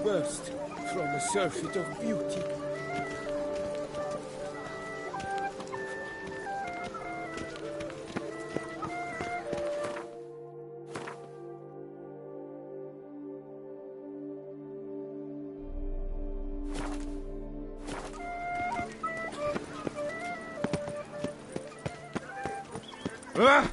burst from a surfeit of beauty. Ah!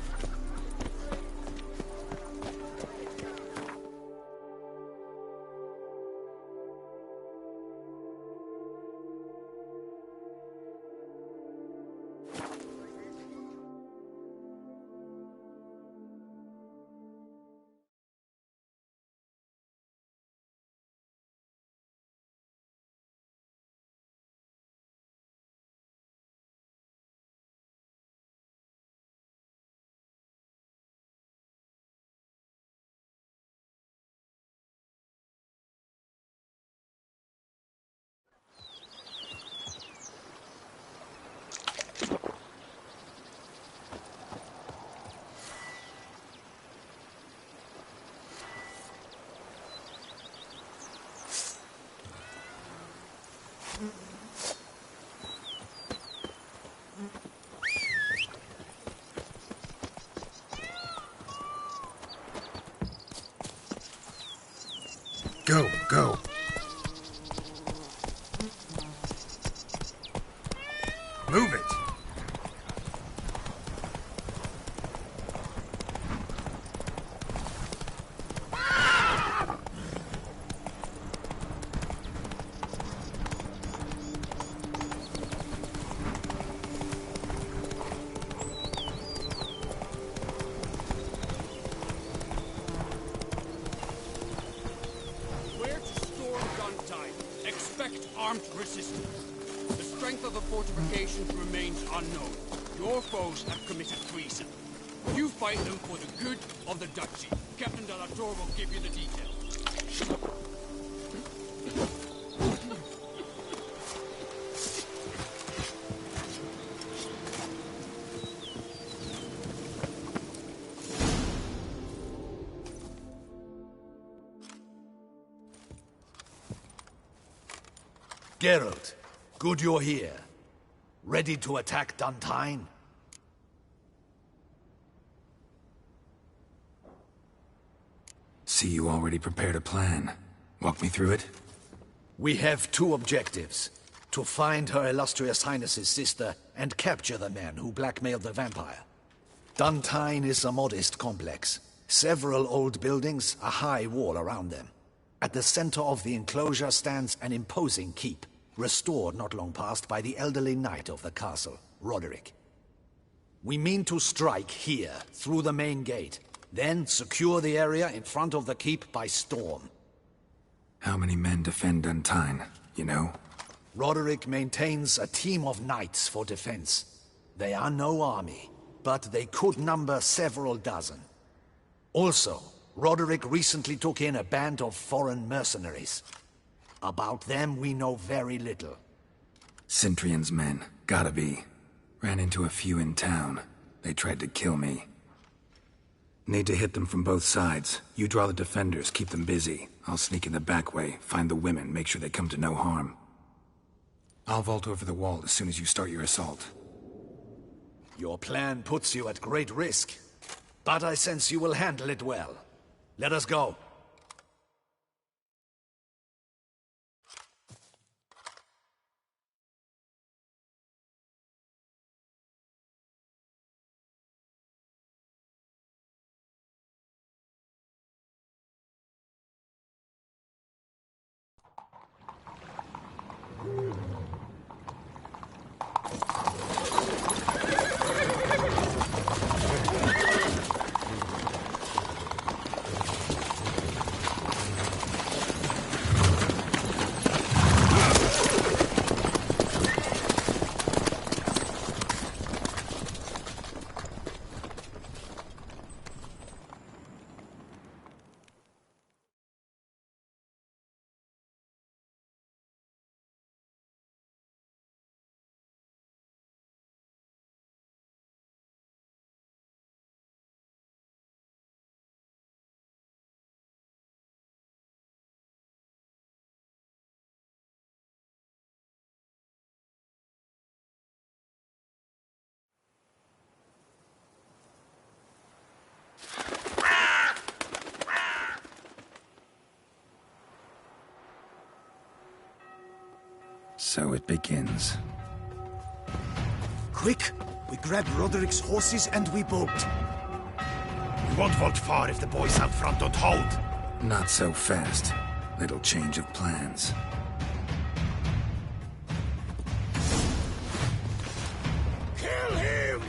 Go, go. Move it. Armed resistance. The strength of the fortifications remains unknown. Your foes have committed treason. You fight them for the good of the Duchy. Captain de la Tour will give you the details. Geralt, good you're here. Ready to attack Duntine? See, you already prepared a plan. Walk me through it. We have two objectives. To find Her Illustrious Highness's sister and capture the man who blackmailed the vampire. Duntine is a modest complex. Several old buildings, a high wall around them. At the center of the enclosure stands an imposing keep, restored not long past by the elderly knight of the castle, Roderick. We mean to strike here, through the main gate, then secure the area in front of the keep by storm. How many men defend Duntine, you know? Roderick maintains a team of knights for defense. They are no army, but they could number several dozen. Also, Roderick recently took in a band of foreign mercenaries. About them we know very little. Cintrian's men, gotta be. Ran into a few in town. They tried to kill me. Need to hit them from both sides. You draw the defenders, keep them busy. I'll sneak in the back way, find the women, make sure they come to no harm. I'll vault over the wall as soon as you start your assault. Your plan puts you at great risk, but I sense you will handle it well. Let us go. So it begins. Quick! We grab Roderick's horses and we bolt. We won't vault far if the boys out front don't hold. Not so fast. Little change of plans. Kill him!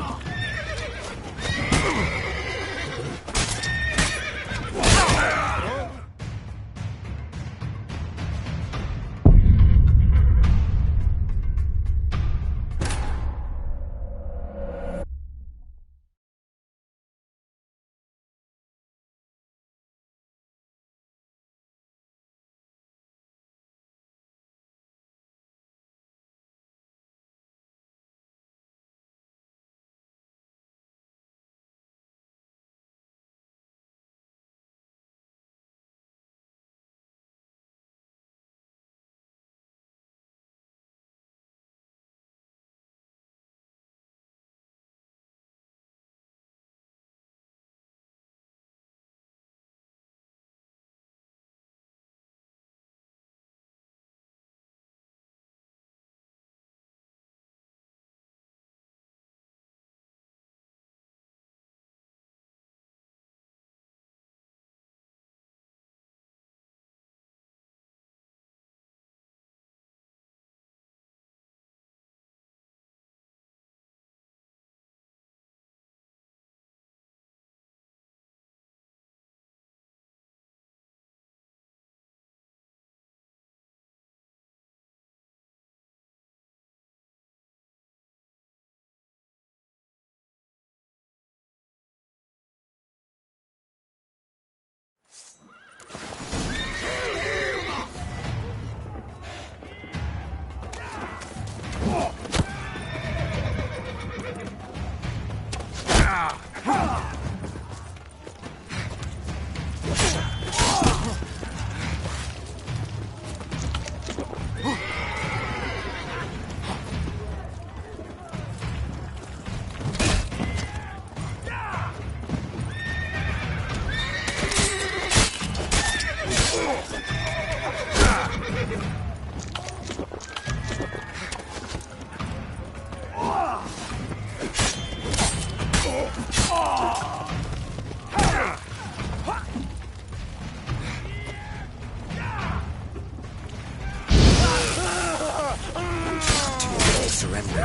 Surrender.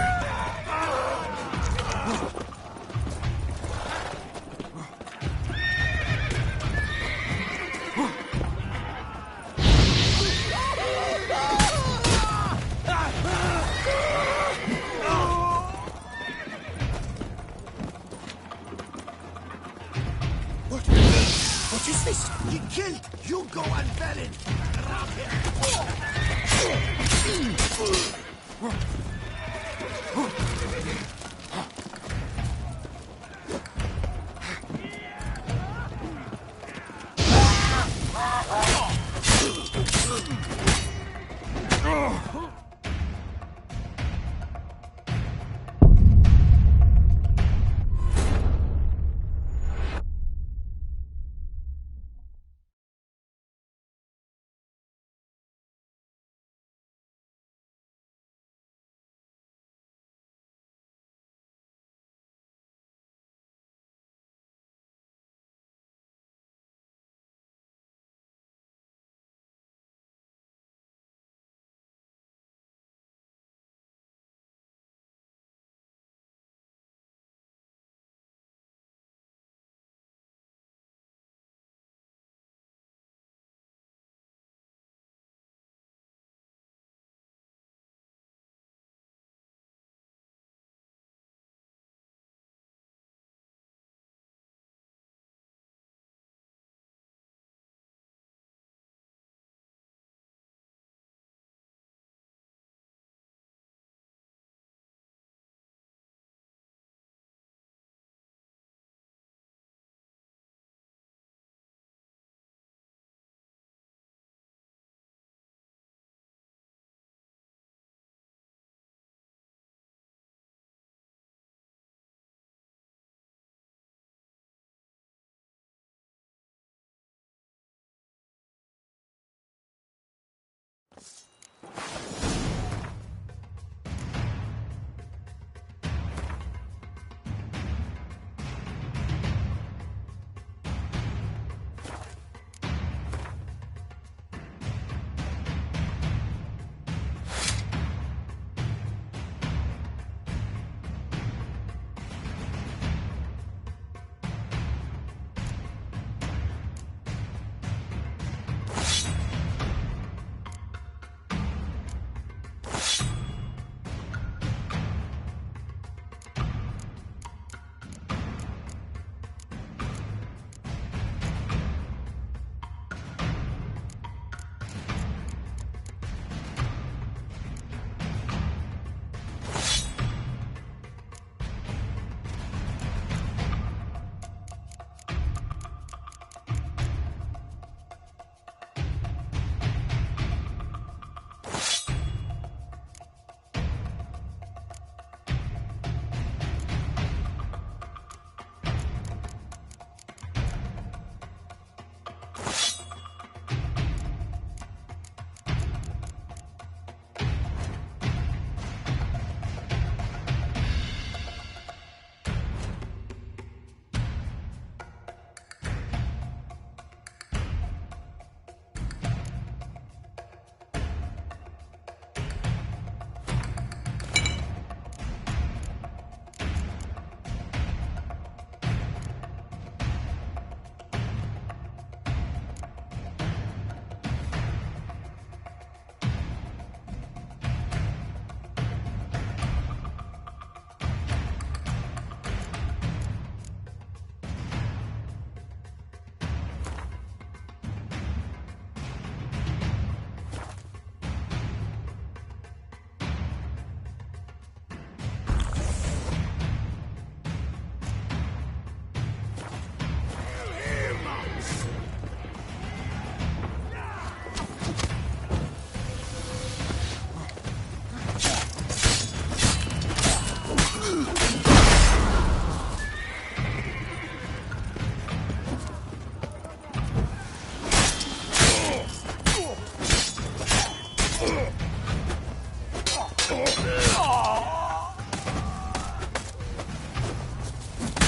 What is this? He killed Hugo and Balin!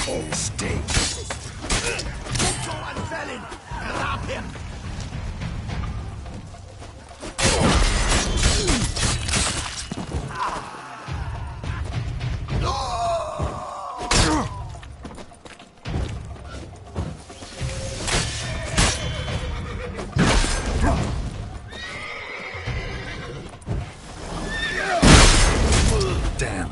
Stay. Go and Velin! Grab him! Damn.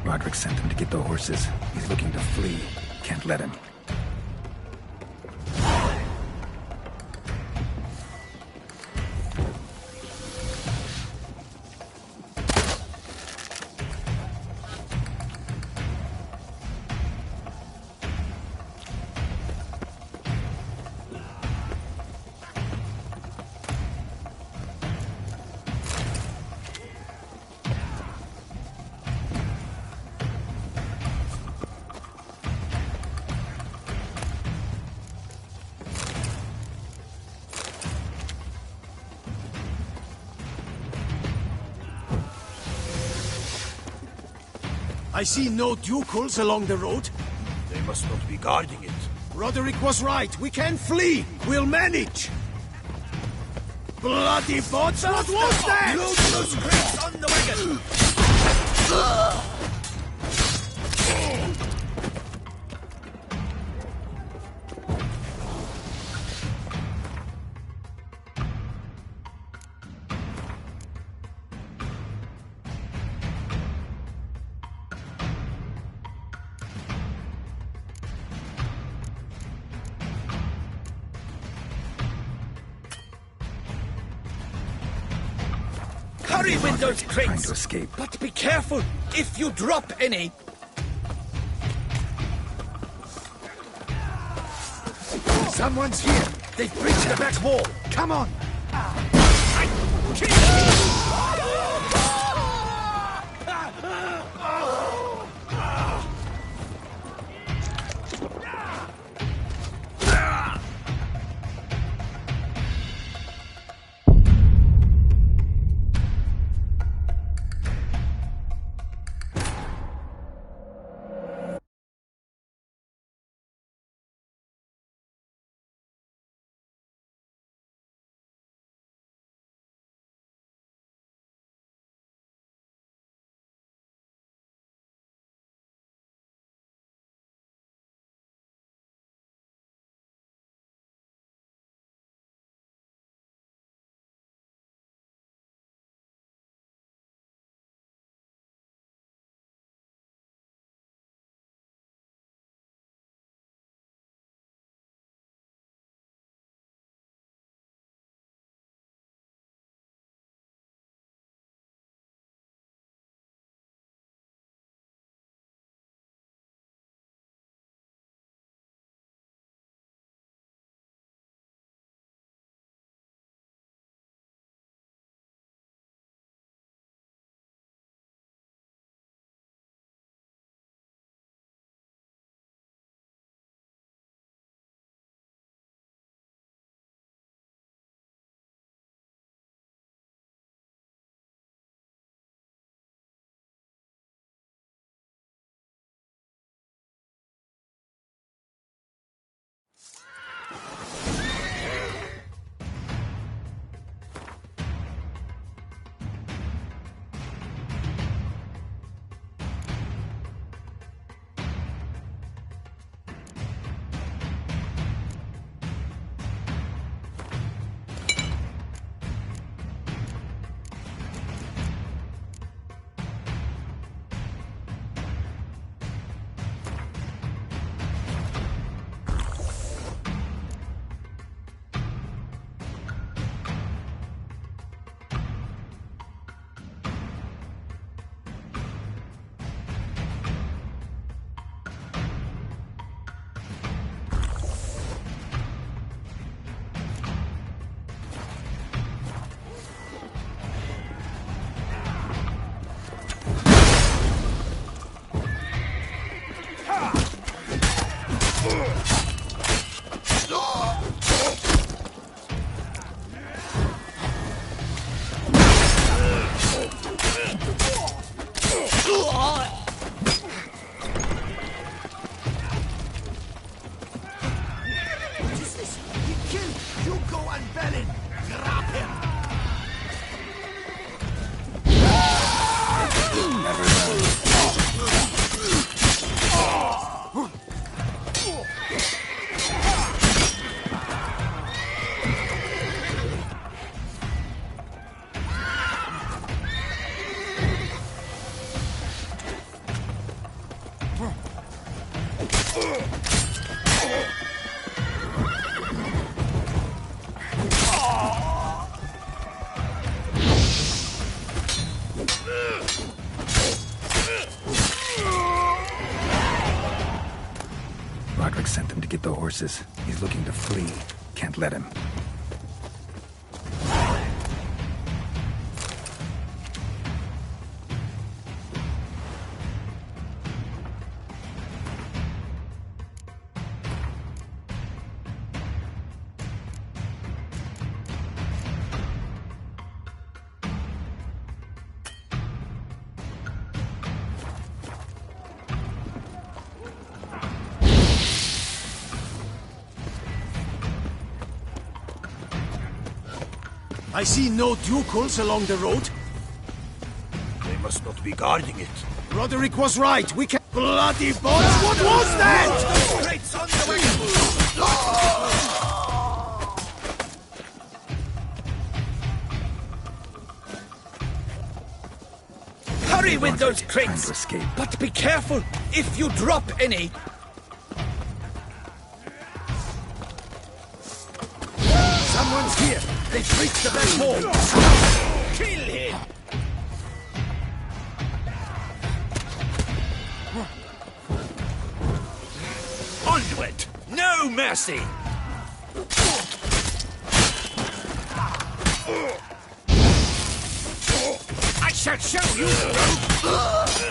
Roderick sent him to get the horses. He's looking to flee. Can't let him. I see no ducals along the road. They must not be guarding it. Roderick was right. We can flee. We'll manage. Bloody bots! What was that? Load those crates on the wagon! Hurry with those Trying crates! to escape. But be careful if you drop any! Someone's here. They've breached the back wall. Come on. Roderick sent them to get the horses. He's looking to flee. Can't let him. I see no ducals along the road. They must not be guarding it. Roderick was right. We can... Bloody boys! What was that? Crates on the way! Hurry with those Trying crates! to escape. But be careful if you drop any. Someone's here. They've reached the back hall. Kill him! Onward! No mercy! I shall show you the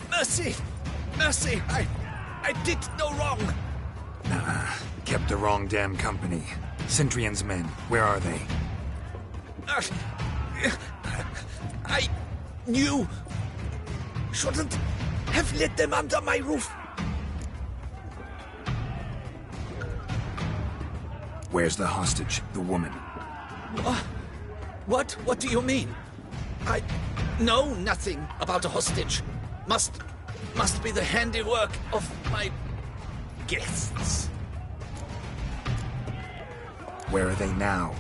Mercy! Mercy! I did no wrong! Kept the wrong damn company. Centrion's men, where are they? I knew... Shouldn't have let them under my roof. Where's the hostage, the woman? What? What do you mean? I know nothing about a hostage. Must be the handiwork of my guests. Where are they now?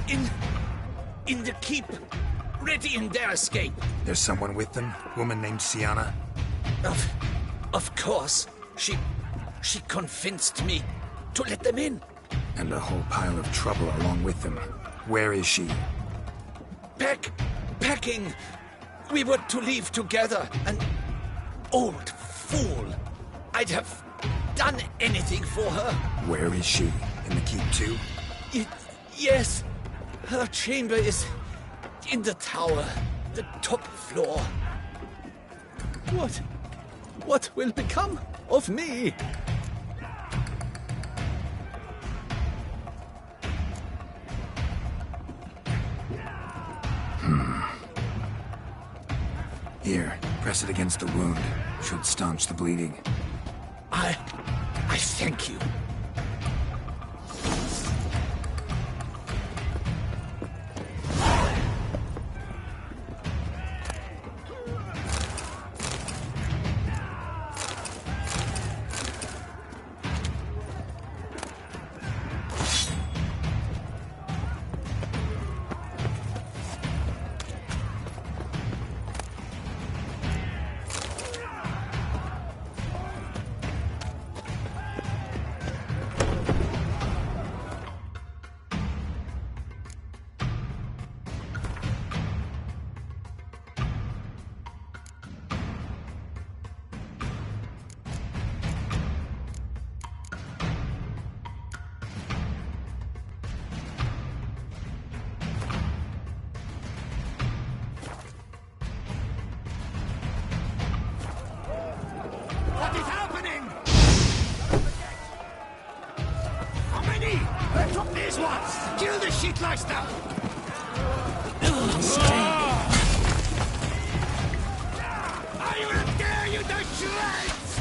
In the keep, ready in their escape. There's someone with them? Woman named Sienna? Of course. She convinced me to let them in. And a whole pile of trouble along with them. Where is she? Packing. We were to leave together. An old fool. I'd have done anything for her. Where is she? In the keep too? Yes. Her chamber is in the tower. The top floor. What will become of me? Here, press it against the wound. Should staunch the bleeding. I thank you. What is happening? How many? Who took these ones? Kill the shitleister! I will tear you to shreds!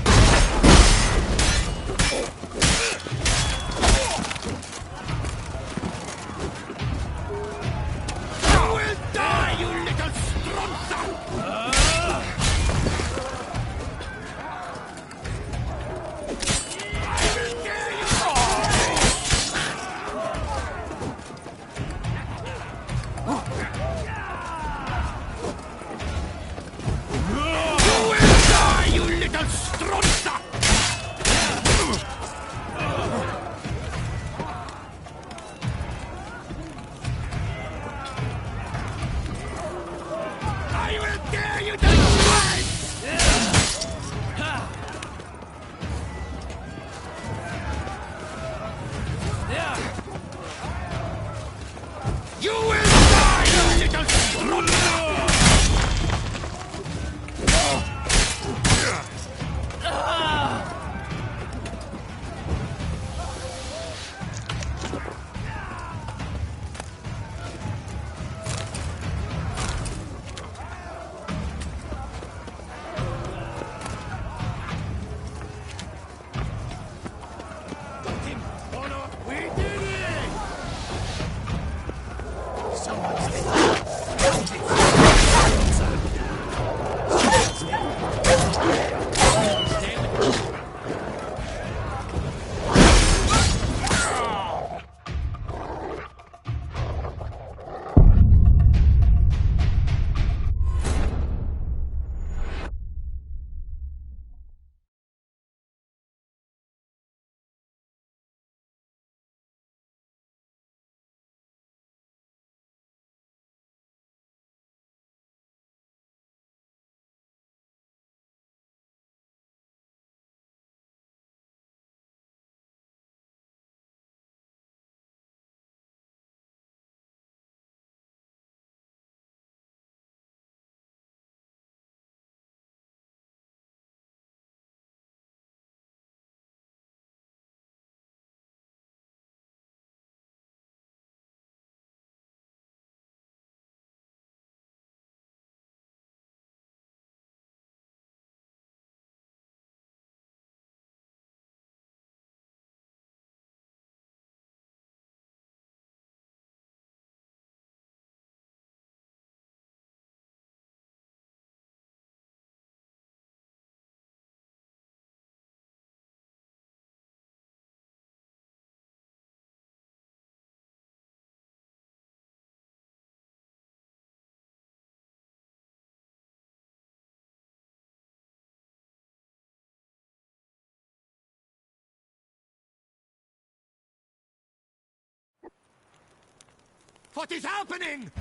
What is happening?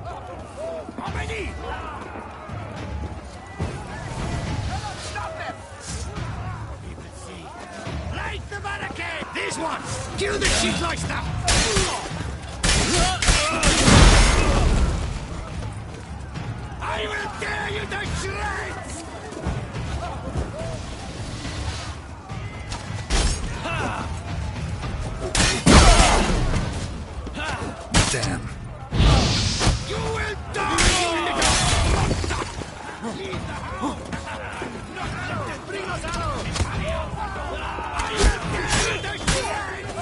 Already! Stop them! Light the barricade! These ones! Kill the chief Leister! I will tear you to shreds! Damn. You will die, you little monster! Leave the house! Not allowed! Bring us out! I will tear you to shreds!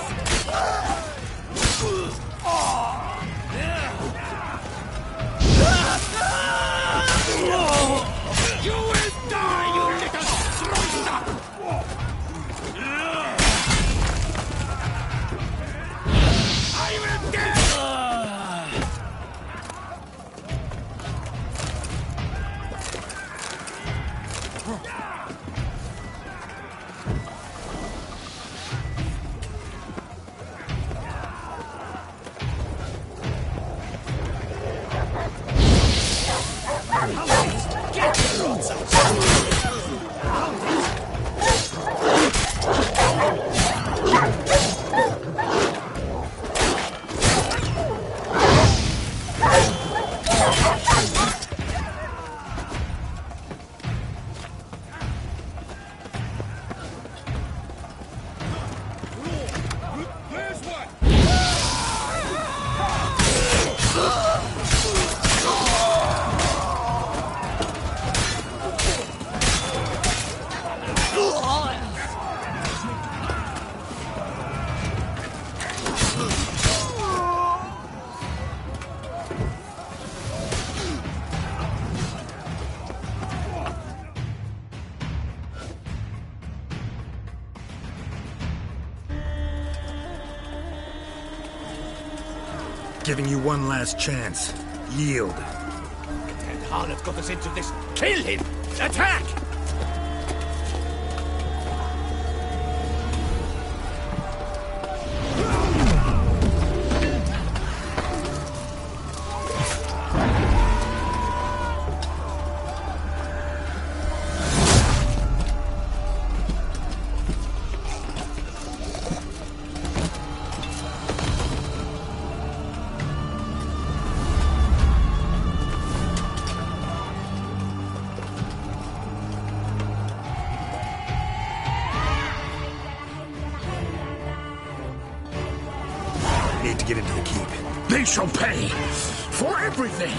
You will die, you little monster! I will tear Giving you one last chance. Yield. And Harleth got us into this. Kill him! Attack! Need to get into the keep. They shall pay for everything!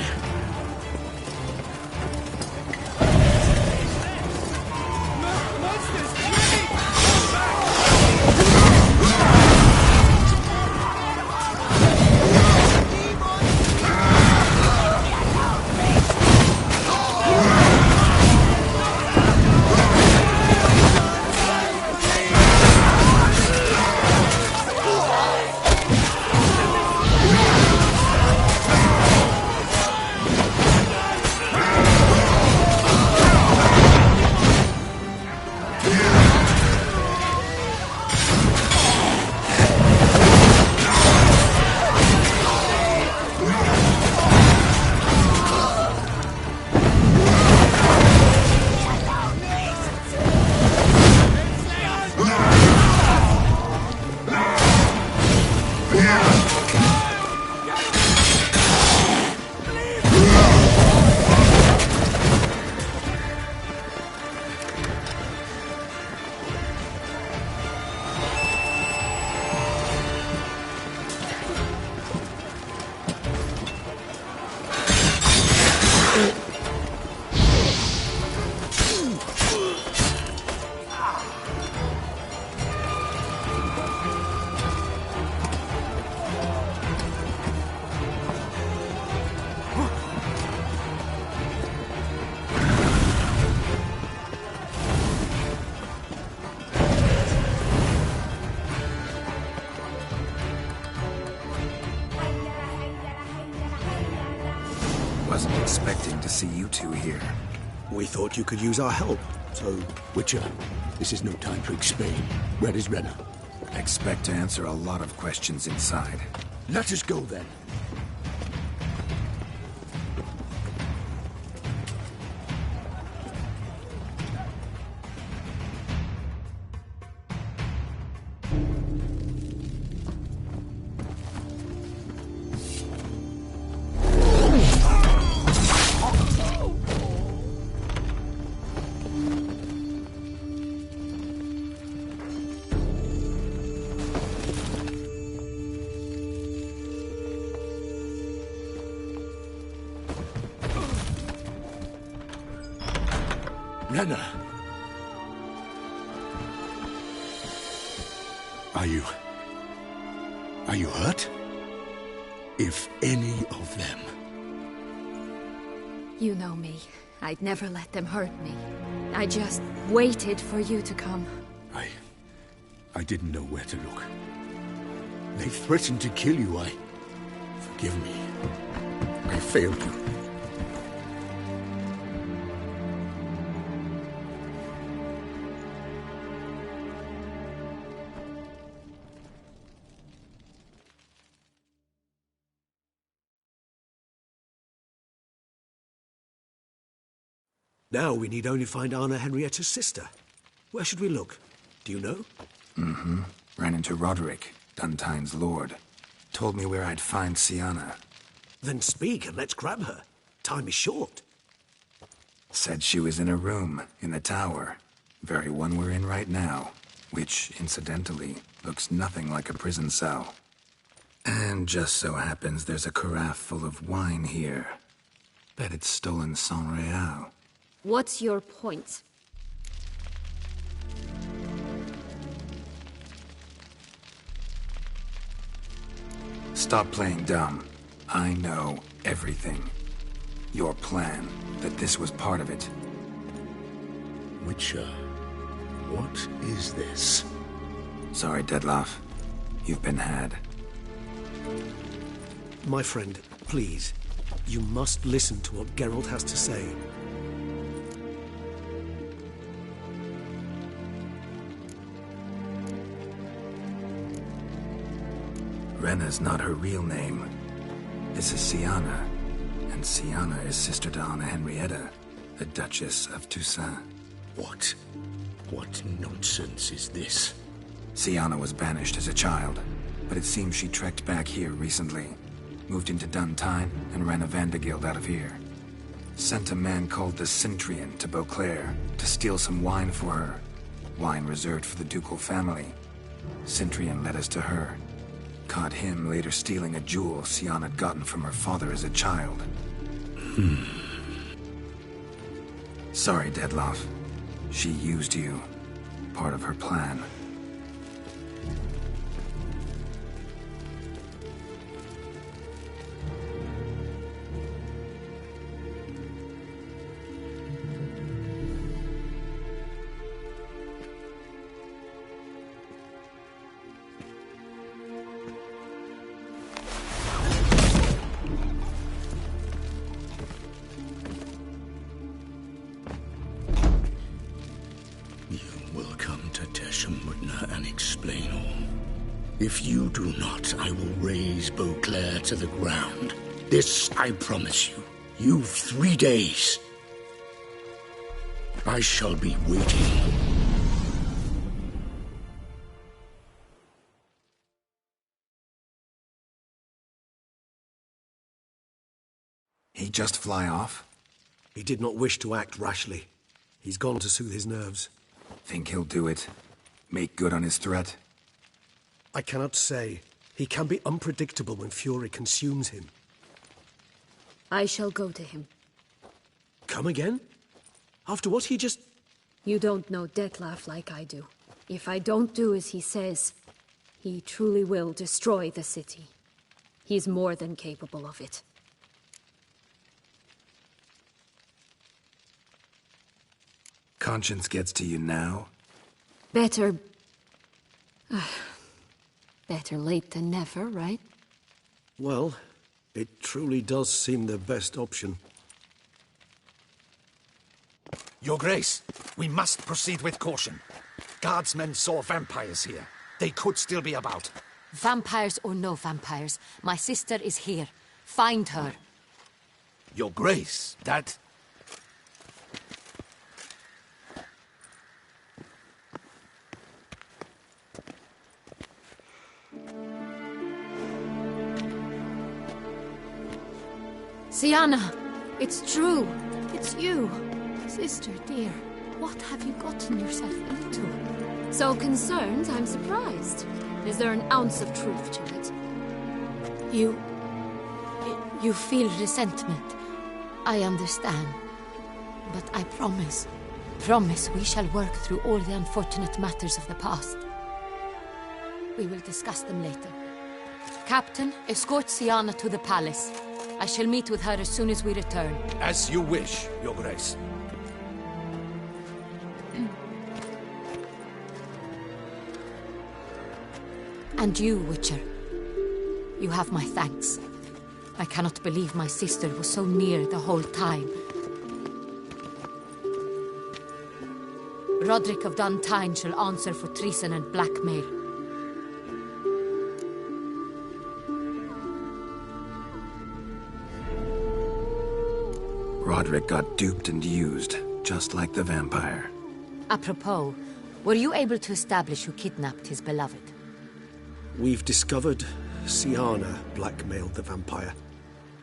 Wasn't expecting to see you two here. We thought you could use our help, so... Witcher, this is no time to explain. Where is Renna? Expect to answer a lot of questions inside. Let us go then. Renna! Are you hurt? If any of them... You know me. I'd never let them hurt me. I just waited for you to come. I didn't know where to look. They threatened to kill you. Forgive me. I failed you. Now we need only find Anna Henrietta's sister. Where should we look? Do you know? Mm-hmm. Ran into Roderick, Duntine's lord. Told me where I'd find Siana. Then speak and let's grab her. Time is short. Said she was in a room in the tower. Very one we're in right now. Which, incidentally, looks nothing like a prison cell. And just so happens there's a carafe full of wine here. Bet it's stolen San Real. What's your point? Stop playing dumb. I know everything. Your plan, that this was part of it. Witcher, what is this? Sorry, Dettlaff. You've been had. My friend, please. You must listen to what Geralt has to say. Renna's not her real name. This is Siana. And Siana is sister to Anna Henrietta, the Duchess of Toussaint. What nonsense is this? Siana was banished as a child, but it seems she trekked back here recently. Moved into Duntine and ran a Vandergild out of here. Sent a man called the Centrian to Beauclair to steal some wine for her. Wine reserved for the ducal family. Centrian led us to her. Caught him later stealing a jewel Siana had gotten from her father as a child. Sorry, Dettlaff. She used you. Part of her plan. If you do not, I will raise Beauclair to the ground. This I promise you. You've 3 days. I shall be waiting. He just fly off? He did not wish to act rashly. He's gone to soothe his nerves. Think he'll do it? Make good on his threat? I cannot say. He can be unpredictable when fury consumes him. I shall go to him. Come again? After what he just... You don't know Dettlaff like I do. If I don't do as he says, he truly will destroy the city. He's more than capable of it. Conscience gets to you now? Better... better late than never, right? Well, it truly does seem the best option. Your Grace, we must proceed with caution. Guardsmen saw vampires here. They could still be about. Vampires or no vampires, my sister is here. Find her. Your Grace, that... Siana, it's true. It's you. Sister, dear, what have you gotten yourself into? So concerned, I'm surprised. Is there an ounce of truth to it? You feel resentment. I understand. But I promise, Promise we shall work through all the unfortunate matters of the past. We will discuss them later. Captain, escort Syanna to the palace. I shall meet with her as soon as we return. As you wish, Your Grace. And you, Witcher. You have my thanks. I cannot believe my sister was so near the whole time. Roderick of Dun Tine shall answer for treason and blackmail. Roderick got duped and used, just like the vampire. Apropos, were you able to establish who kidnapped his beloved? We've discovered Syanna blackmailed the vampire.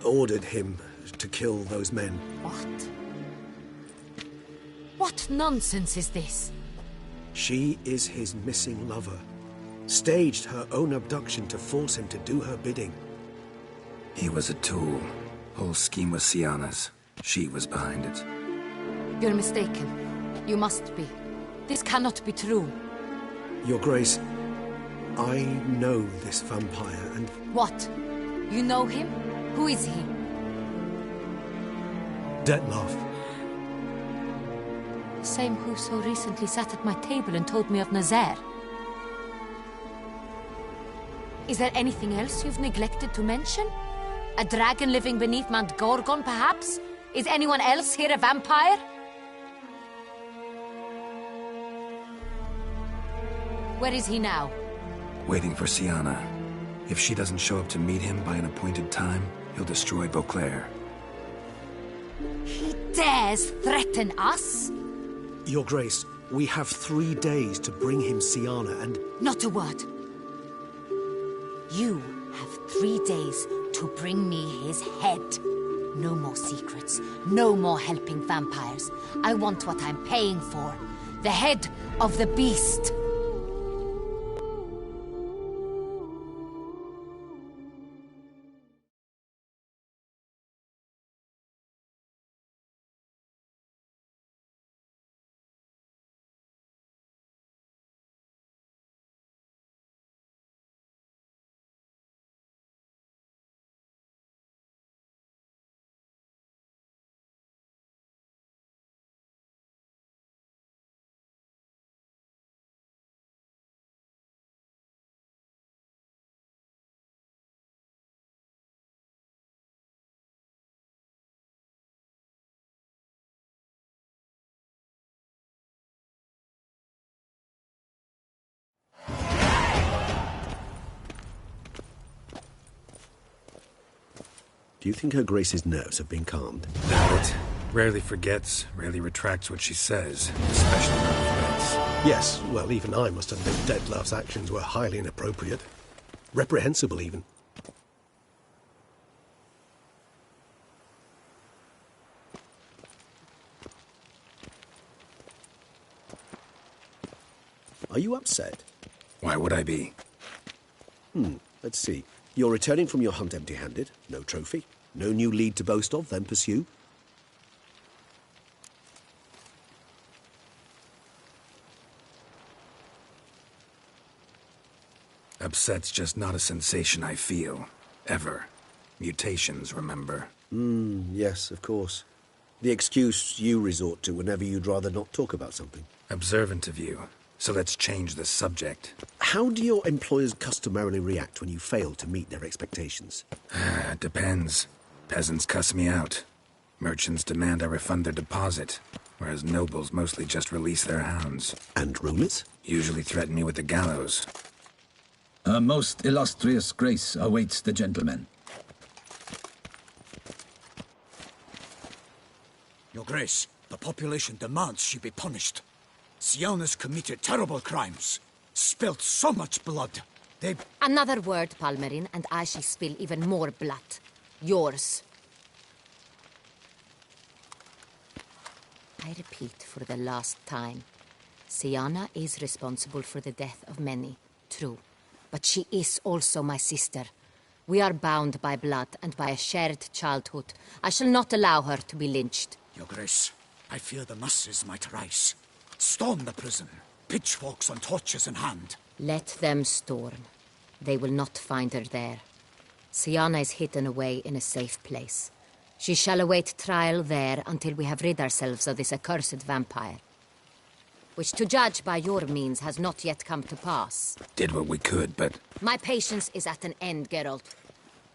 Ordered him to kill those men. What? What nonsense is this? She is his missing lover. Staged her own abduction to force him to do her bidding. He was a tool. Whole scheme was Syanna's. She was behind it. You're mistaken. You must be. This cannot be true. Your Grace, I know this vampire and... What? You know him? Who is he? Dettlaff. Same who so recently sat at my table and told me of Nazaire. Is there anything else you've neglected to mention? A dragon living beneath Mount Gorgon, perhaps? Is anyone else here a vampire? Where is he now? Waiting for Syanna. If she doesn't show up to meet him by an appointed time, he'll destroy Beauclair. He dares threaten us? Your Grace, we have 3 days to bring him Syanna and... Not a word. You have 3 days to bring me his head. No more secrets. No more helping vampires. I want what I'm paying for. The head of the beast. Do you think Her Grace's nerves have been calmed? Doubt it. Rarely forgets, rarely retracts what she says, especially around threats. Yes, well, even I must admit Dettlaff's actions were highly inappropriate. Reprehensible, even. Are you upset? Why would I be? Let's see. You're returning from your hunt empty-handed. No trophy. No new lead to boast of, then pursue. Upset's just not a sensation I feel. Ever. Mutations, remember? Yes, of course. The excuse you resort to whenever you'd rather not talk about something. Observant of you. So let's change the subject. How do your employers customarily react when you fail to meet their expectations? Depends. Peasants cuss me out. Merchants demand I refund their deposit, whereas nobles mostly just release their hounds. And rulers? Usually threaten me with the gallows. Her most illustrious grace awaits the gentleman. Your Grace, the population demands she be punished. Syanna's committed terrible crimes. Spilt so much blood. They... Another word, Palmerin, and I shall spill even more blood. Yours. I repeat for the last time. Syanna is responsible for the death of many, true. But she is also my sister. We are bound by blood and by a shared childhood. I shall not allow her to be lynched. Your Grace, I fear the musses might rise. Storm the prison, pitchforks and torches in hand. Let them storm. They will not find her there. Siana is hidden away in a safe place. She shall await trial there until we have rid ourselves of this accursed vampire. Which, to judge by your means, has not yet come to pass. Did what we could, but... My patience is at an end, Geralt.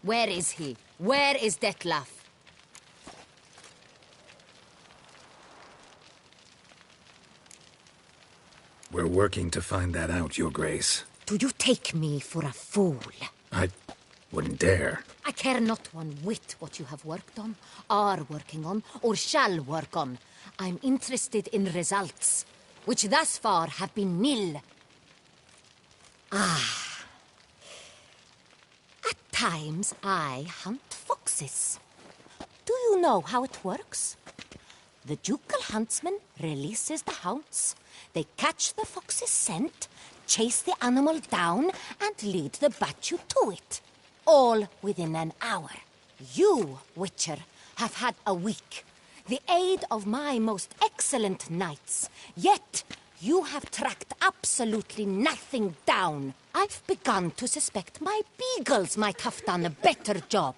Where is he? Where is Detlef? We're working to find that out, Your Grace. Do you take me for a fool? I wouldn't dare. I care not one whit what you have worked on, are working on, or shall work on. I'm interested in results, which thus far have been nil. At times I hunt foxes. Do you know how it works? The ducal huntsman releases the hounds. They catch the fox's scent, chase the animal down, and lead the Batu to it. All within an hour. You, Witcher, have had a week. The aid of my most excellent knights. Yet, you have tracked absolutely nothing down. I've begun to suspect my beagles might have done a better job.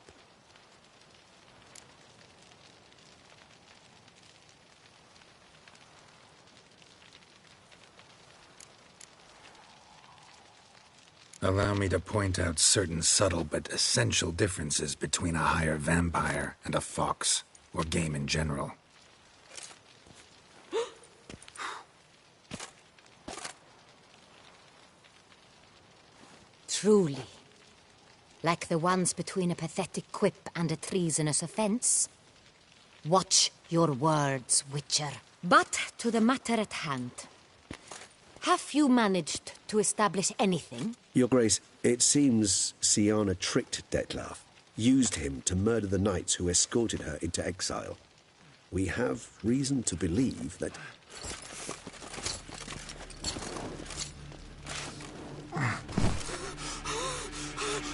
Allow me to point out certain subtle but essential differences between a higher vampire and a fox, or game in general. Truly. Like the ones between a pathetic quip and a treasonous offense. Watch your words, Witcher. But to the matter at hand. Have you managed to establish anything? Your Grace, it seems Siana tricked Detlef, used him to murder the knights who escorted her into exile. We have reason to believe that...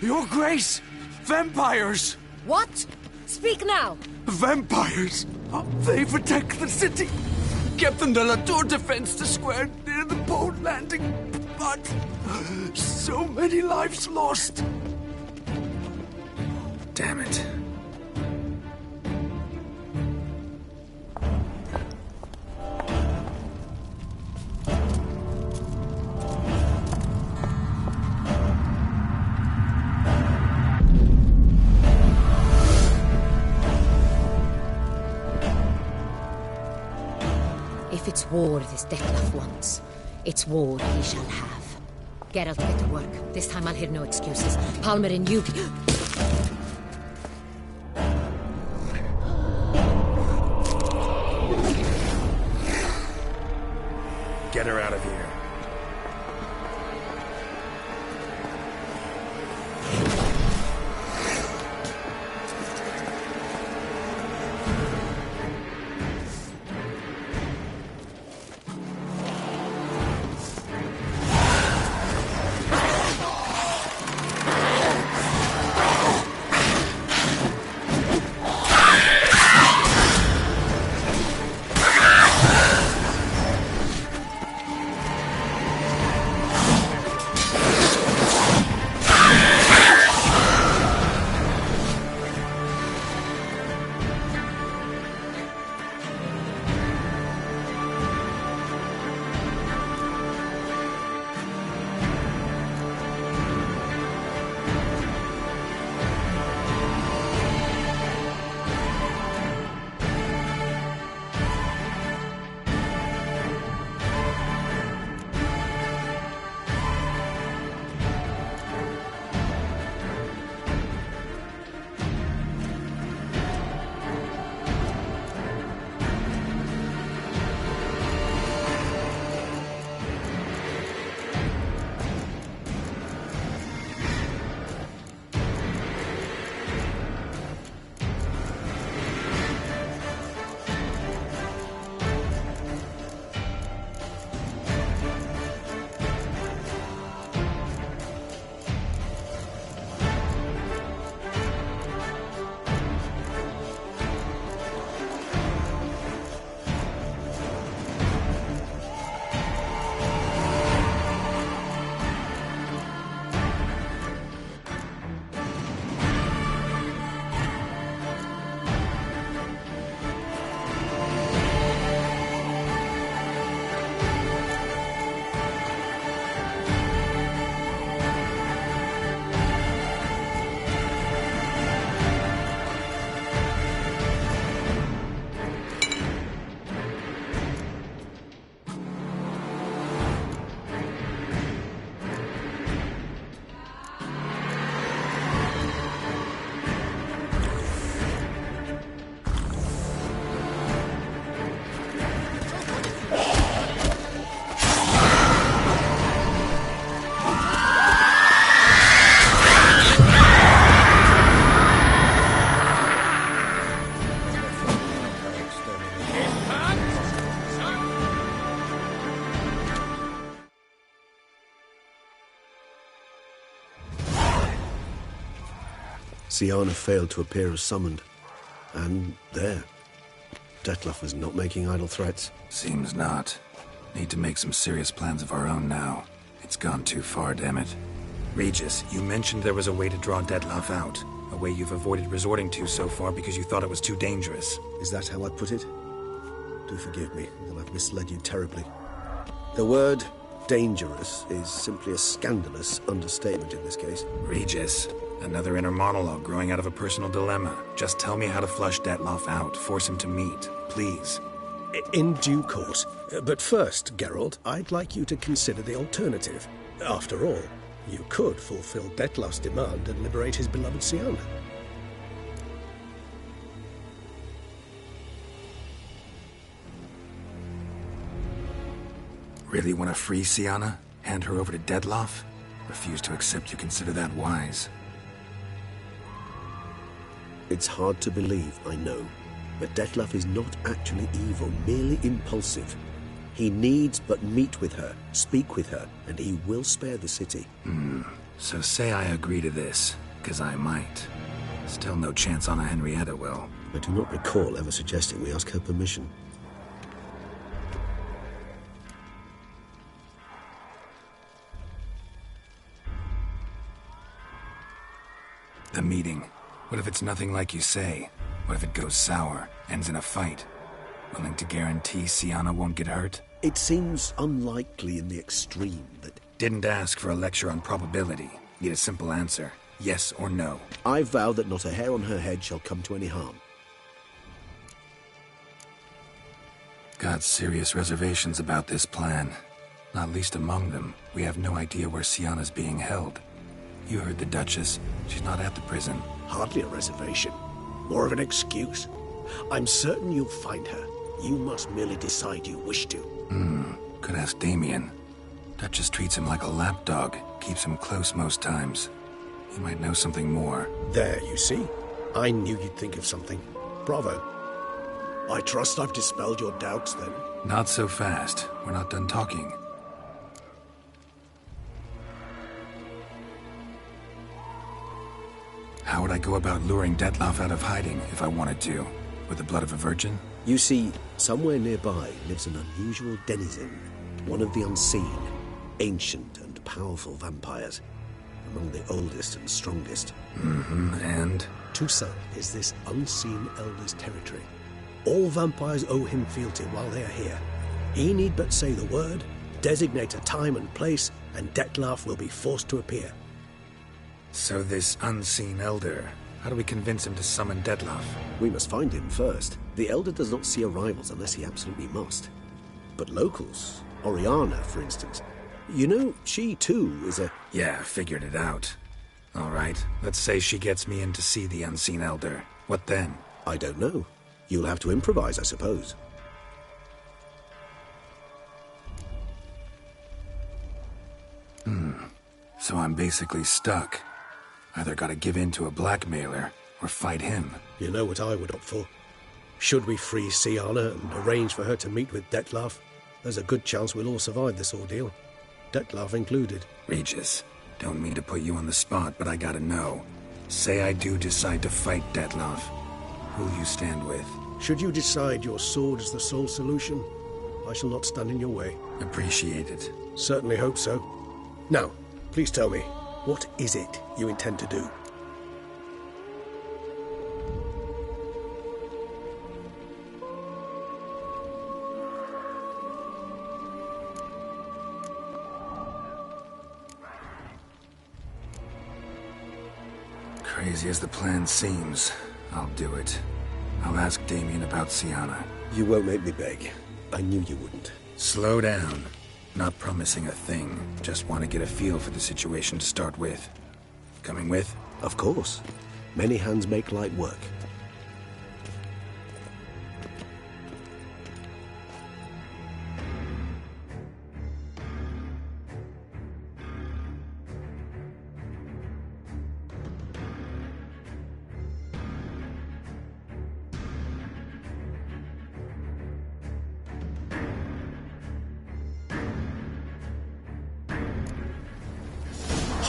Your Grace! Vampires! What? Speak now! Vampires! They protect the city! Captain de la Tour defends the square near the boat landing, but so many lives lost. Damn it. If it's war this Detlef wants, it's war he shall have. Geralt, get to work. This time I'll hear no excuses. Palmer and you... Get her out of here. Syanna failed to appear as summoned. And there. Dettlaff is not making idle threats. Seems not. Need to make some serious plans of our own now. It's gone too far, damn it. Regis, you mentioned there was a way to draw Dettlaff out. A way you've avoided resorting to so far because you thought it was too dangerous. Is that how I put it? Do forgive me that I've misled you terribly. The word dangerous is simply a scandalous understatement in this case. Regis, another inner monologue growing out of a personal dilemma. Just tell me how to flush Dettlaff out, force him to meet, please. In due course. But first, Geralt, I'd like you to consider the alternative. After all, you could fulfill Dettlaff's demand and liberate his beloved Syanna. Really want to free Syanna? Hand her over to Dettlaff? Refuse to accept you consider that wise. It's hard to believe, I know, but Dettlaff is not actually evil, merely impulsive. He needs but meet with her, speak with her, and he will spare the city. So say I agree to this, because I might. Still no chance Anna Henrietta will. I do not recall ever suggesting we ask her permission. The meeting. What if it's nothing like you say? What if it goes sour, ends in a fight? Willing to guarantee Syanna won't get hurt? It seems unlikely in the extreme that... Didn't ask for a lecture on probability. Need a simple answer. Yes or no. I vow that not a hair on her head shall come to any harm. Got serious reservations about this plan. Not least among them, we have no idea where Syanna's being held. You heard the Duchess. She's not at the prison. Hardly a reservation. More of an excuse. I'm certain you'll find her. You must merely decide you wish to. Could ask Damien. Duchess treats him like a lapdog. Keeps him close most times. He might know something more. There, you see? I knew you'd think of something. Bravo. I trust I've dispelled your doubts, then. Not so fast. We're not done talking. How would I go about luring Dettlaff out of hiding if I wanted to? With the blood of a virgin? You see, somewhere nearby lives an unusual denizen, one of the unseen, ancient and powerful vampires, among the oldest and strongest. And? Toussaint is this unseen elder's territory. All vampires owe him fealty while they are here. He need but say the word, designate a time and place, and Dettlaff will be forced to appear. So this unseen elder, how do we convince him to summon Dettlaff? We must find him first. The elder does not see arrivals unless he absolutely must. But locals, Oriana, for instance, you know, she too is a... Yeah, figured it out. All right, let's say she gets me in to see the unseen elder. What then? I don't know. You'll have to improvise, I suppose. So I'm basically stuck. Either gotta give in to a blackmailer, or fight him. You know what I would opt for. Should we free Syanna and arrange for her to meet with Dettlaff, there's a good chance we'll all survive this ordeal. Dettlaff included. Regis, don't mean to put you on the spot, but I gotta know. Say I do decide to fight Dettlaff. Who'll you stand with? Should you decide your sword is the sole solution, I shall not stand in your way. Appreciate it. Certainly hope so. Now, please tell me, what is it you intend to do? Crazy as the plan seems, I'll do it. I'll ask Damien about Syanna. You won't make me beg. I knew you wouldn't. Slow down. Not promising a thing. Just want to get a feel for the situation to start with. Coming with? Of course. Many hands make light work.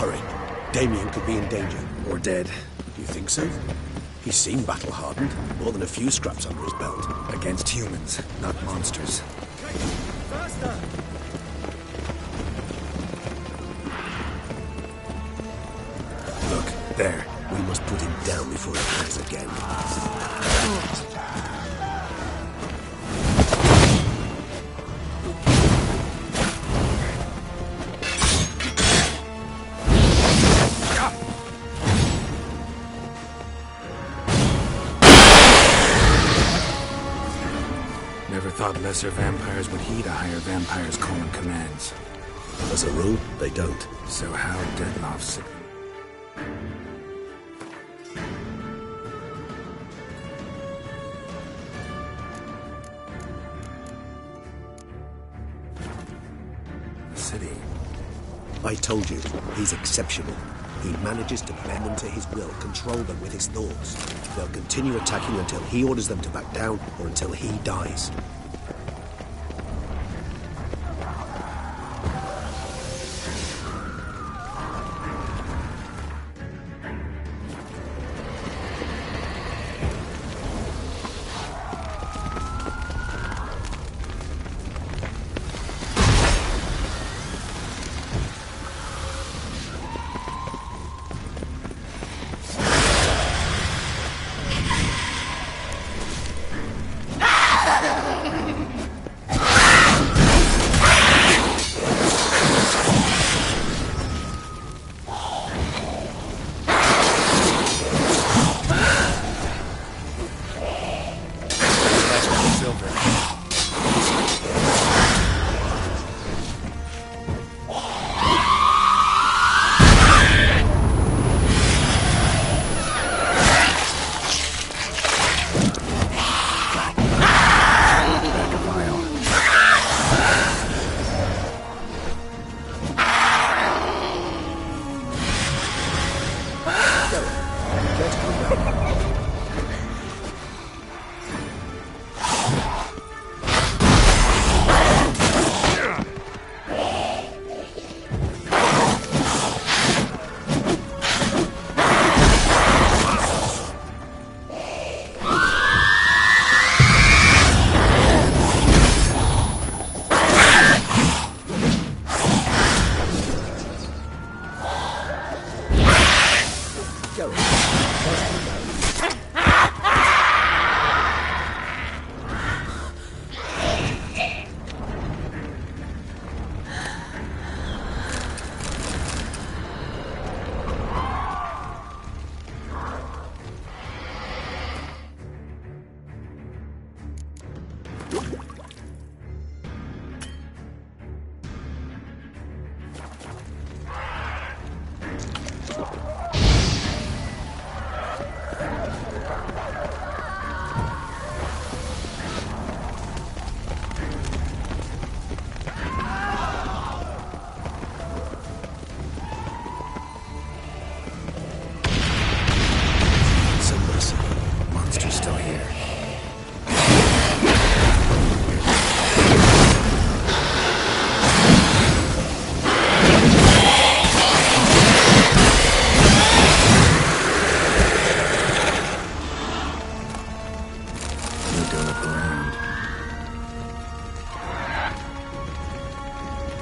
Hurry. Damien could be in danger. Or dead. You think so? He seemed battle-hardened, more than a few scraps under his belt. Against humans, not monsters. Faster! Look, there. We must put him down before he tries again. Never thought lesser vampires would heed a higher vampire's calling commands. As a rule, they don't. So how Dettlaff sick them? City. I told you, he's exceptional. He manages to bend them to his will, control them with his thoughts. They'll continue attacking until he orders them to back down or until he dies.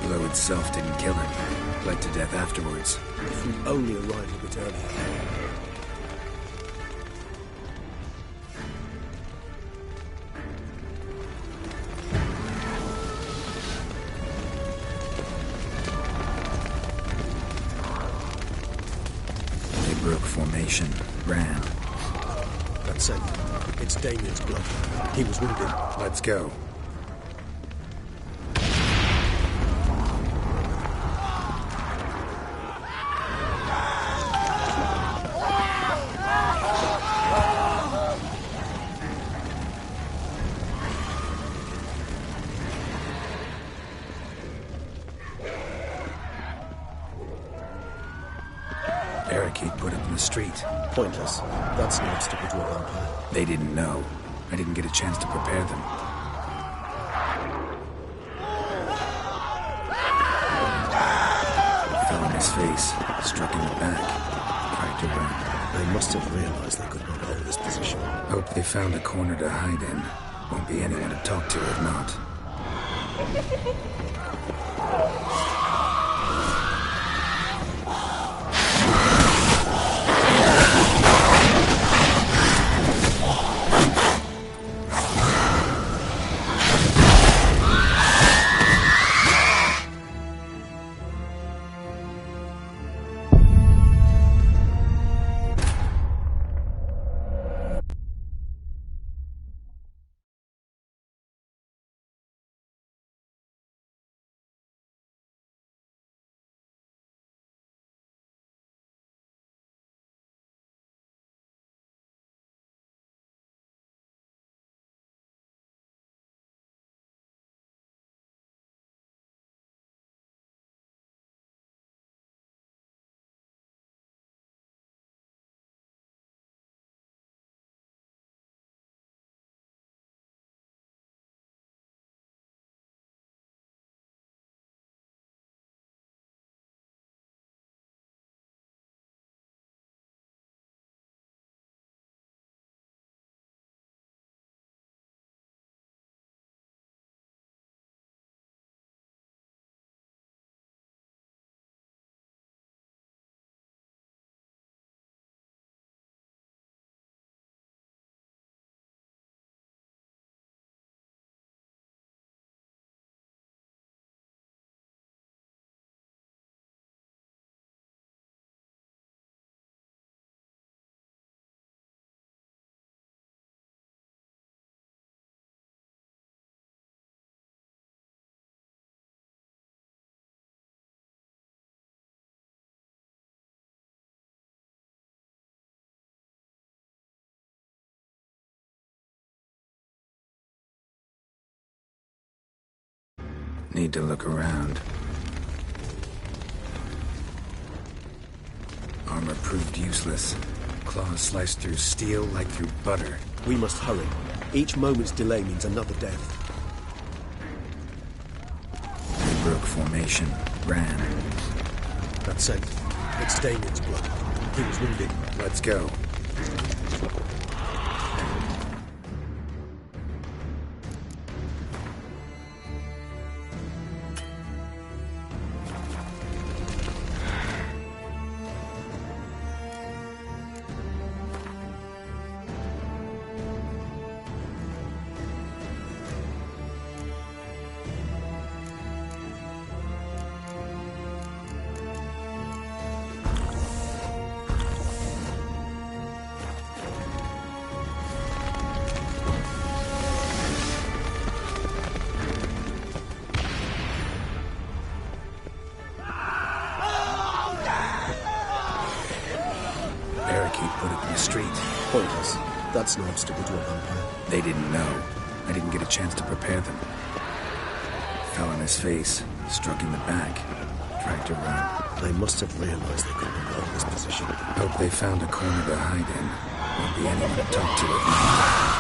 blow itself didn't kill him. Bled to death afterwards. If we only arrived a bit earlier. They broke formation, ran. That's it. It's Damien's blood. He was wounded. Let's go. Barricade put up in the street. Pointless. That's an obstacle to a vampire. They didn't know. I didn't get a chance to prepare them. Fell on his face, struck in the back, tried to run. They must have realized they could not hold this position. Hope they found a corner to hide in. Won't be anyone to talk to if not. Need to look around. Armor proved useless. Claws sliced through steel like through butter. We must hurry. Each moment's delay means another death. They broke formation, ran. That scent. It's Damien's blood. He was wounded. Let's go. Put it in the street. Pointless. That's no obstacle to a vampire. They didn't know. I didn't get a chance to prepare them. Fell on his face, struck in the back, tried to run. They must have realized they couldn't hold this position. Hope they found a corner to hide in. Won't be anyone to talk to if not.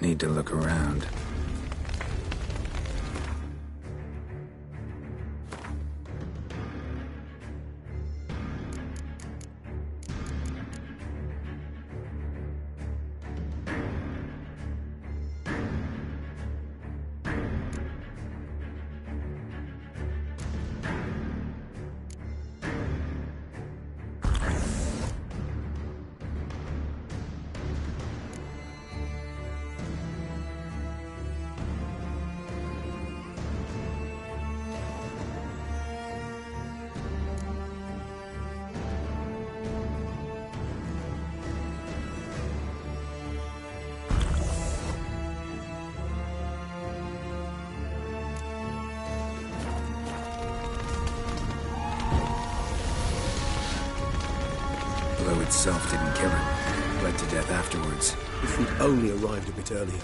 Need to look around. Blow itself didn't kill him. Bled to death afterwards. If we'd only arrived a bit earlier.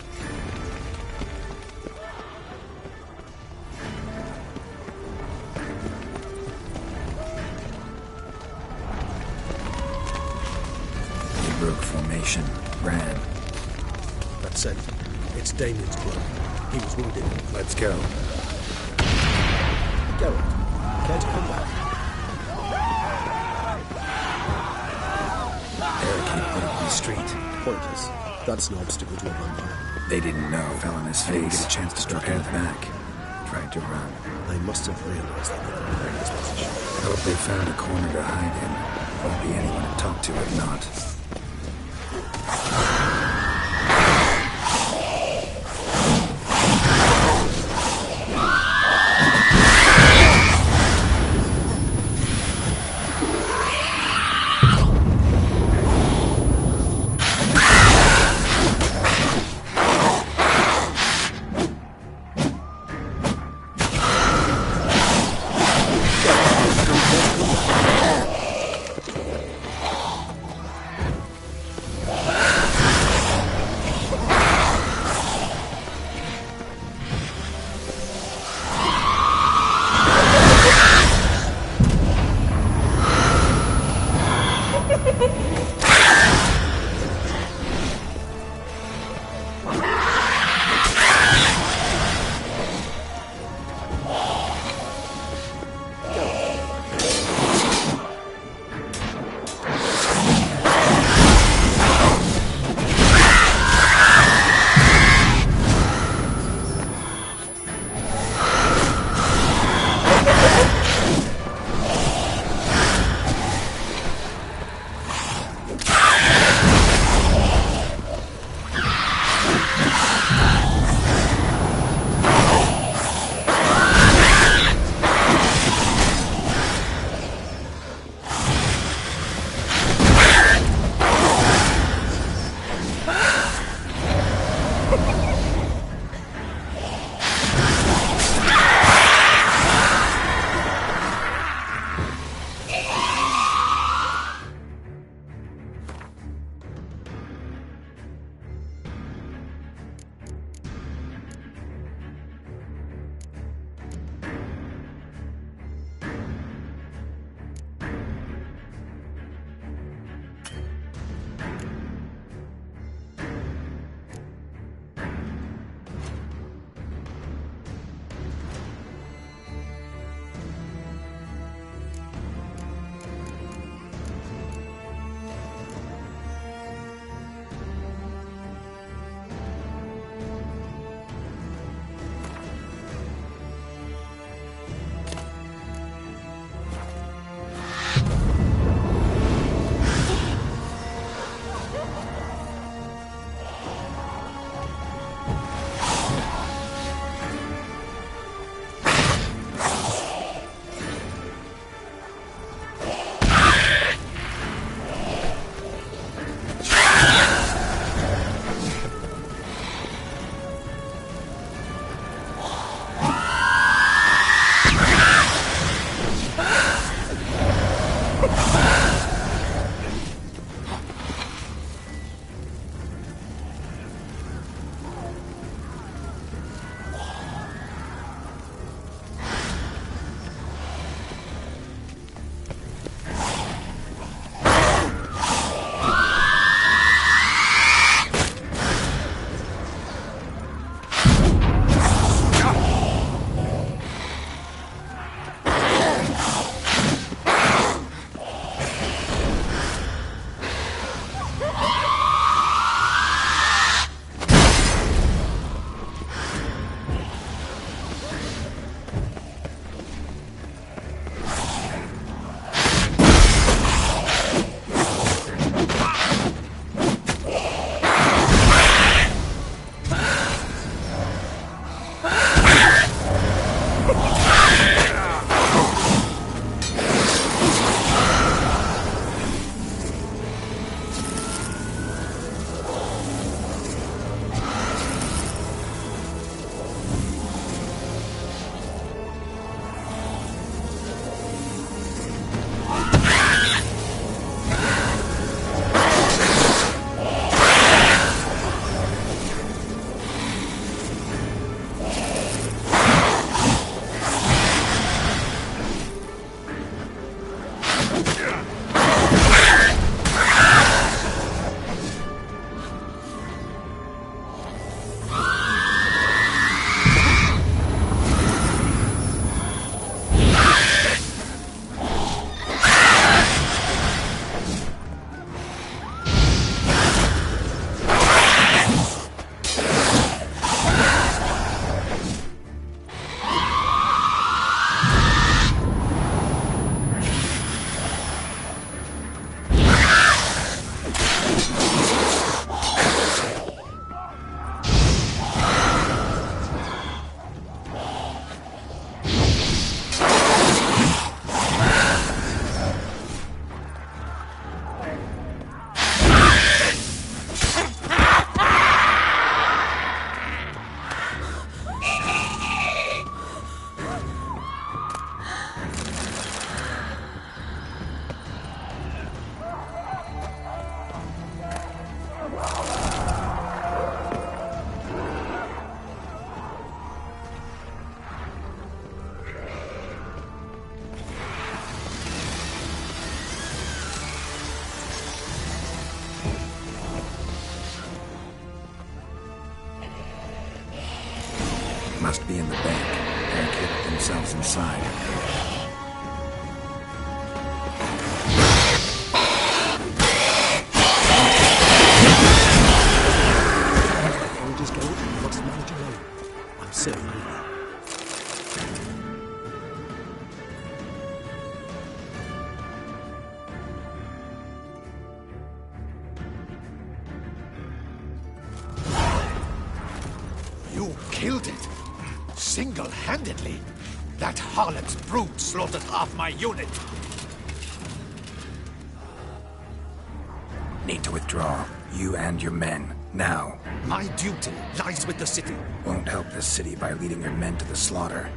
He broke formation. Ran. That's it. It's Damien's blood. He was wounded. Let's go. Geralt, care to come back? Barricade put up on the street. Pointless. That's no obstacle to a vampire. They didn't know. Fell on his face. Didn't get a chance to struck in the back. Tried to run. They must have realized that they were in this position. Hope they found a corner to hide in. Won't be anyone to talk to if not. Must be in the bank. Barricaded themselves inside. Carriages go and lost manage alone. I'm certain I will. You killed it! Single-handedly? That harlot's brood slaughtered half my unit! Need to withdraw. You and your men. Now. My duty lies with the city. Won't help the city by leading your men to the slaughter.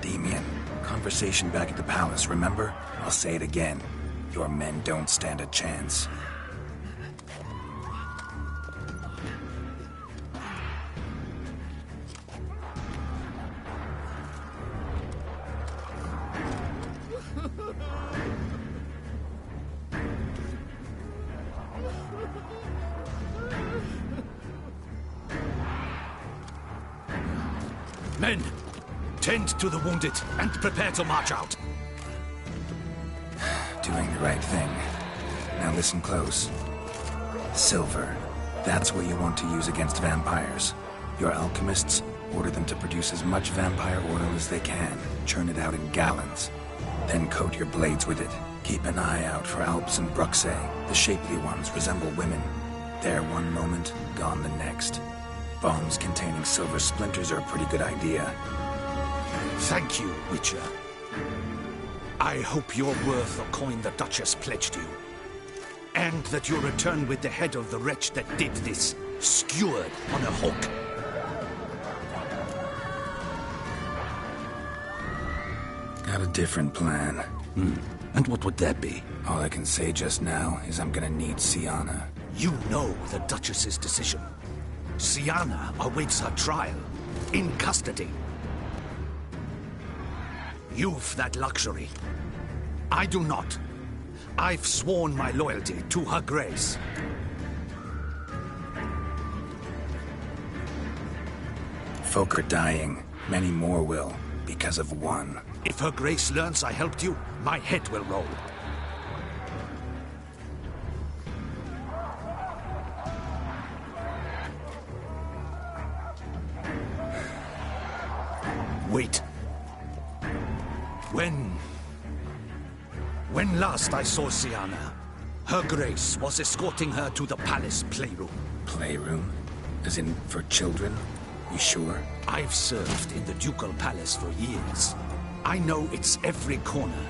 Damien, conversation back at the palace, remember? I'll say it again. Your men don't stand a chance. Men, tend to the wounded and prepare to march out. Doing the right thing. Now listen close. Silver. That's what you want to use against vampires. Your alchemists, order them to produce as much vampire oil as they can. Churn it out in gallons. Then coat your blades with it. Keep an eye out for Alps and Bruxae. The shapely ones resemble women. There one moment, gone the next. Bombs containing silver splinters are a pretty good idea. Thank you, Witcher. I hope you're worth the coin the Duchess pledged you. And that you'll return with the head of the wretch that did this, skewered on a hook. Got a different plan. And what would that be? All I can say just now is I'm gonna need Syanna. You know the Duchess's decision. Syanna awaits her trial, in custody. You've that luxury. I do not. I've sworn my loyalty to her grace. Folk are dying. Many more will, because of one. If her grace learns I helped you, my head will roll. Wait. When last I saw Syanna, her grace was escorting her to the palace playroom. Playroom? As in, for children? You sure? I've served in the ducal palace for years. I know its every corner.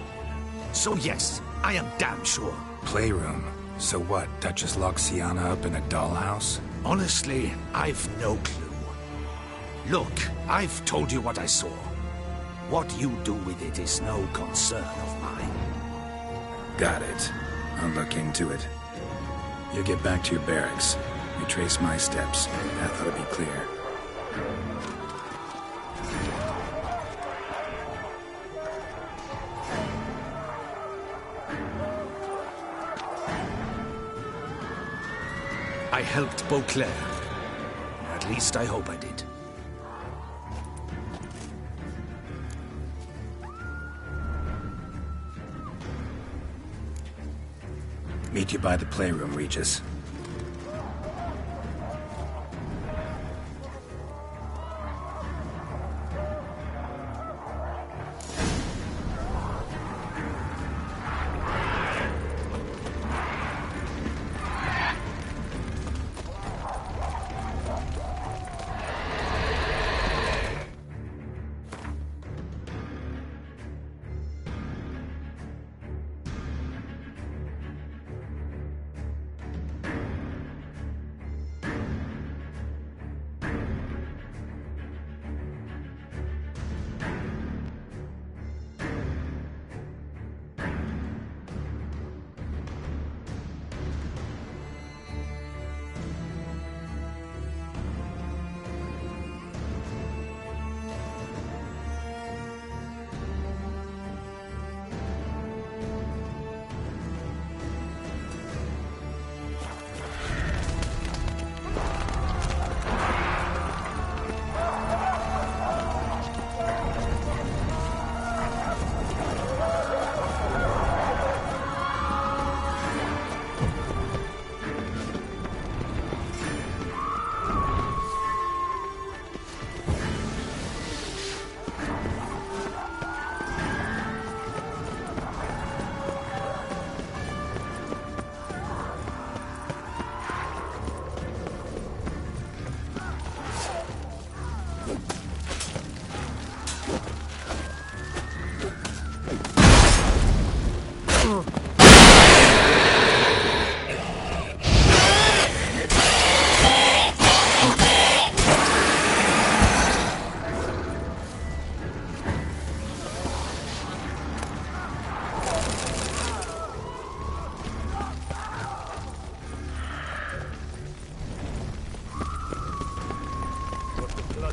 So yes, I am damn sure. Playroom? So what, Duchess locks Syanna up in a dollhouse? Honestly, I've no clue. Look, I've told you what I saw. What you do with it is no concern of mine. Got it. I'll look into it. You get back to your barracks. Retrace my steps. Path ought to be clear. I helped Beauclair. At least I hope I did. Meet you by the playroom, Regis.